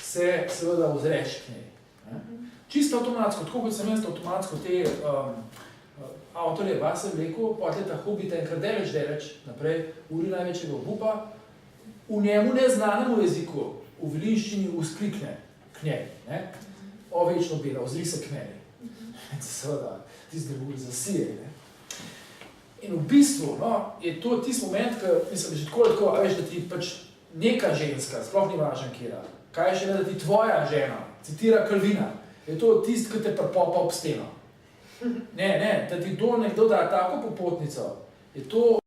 se seveda ozreš k njej. Čisto avtomatsko, tako kot sem jaz avtomatsko te avtorje vase vlekel, potem ta hobita enkrat deleč naprej, uri največjega obupa, v njemu neznanemu jeziku, v vilinščini vzklikne k njej, o večno bela, ozri se k meni. Seveda, tisti drugoj zasije. In v bistvu je to tisti moment, ki mislim, že tako, a veš, da ti pač neka ženska, sploh ni važen kjera, kaj je še da ti tvoja žena, citira Calvina, je to tisti, ki te prepopa ob steno. Ne, da ti nekdo da tako popotnico, je to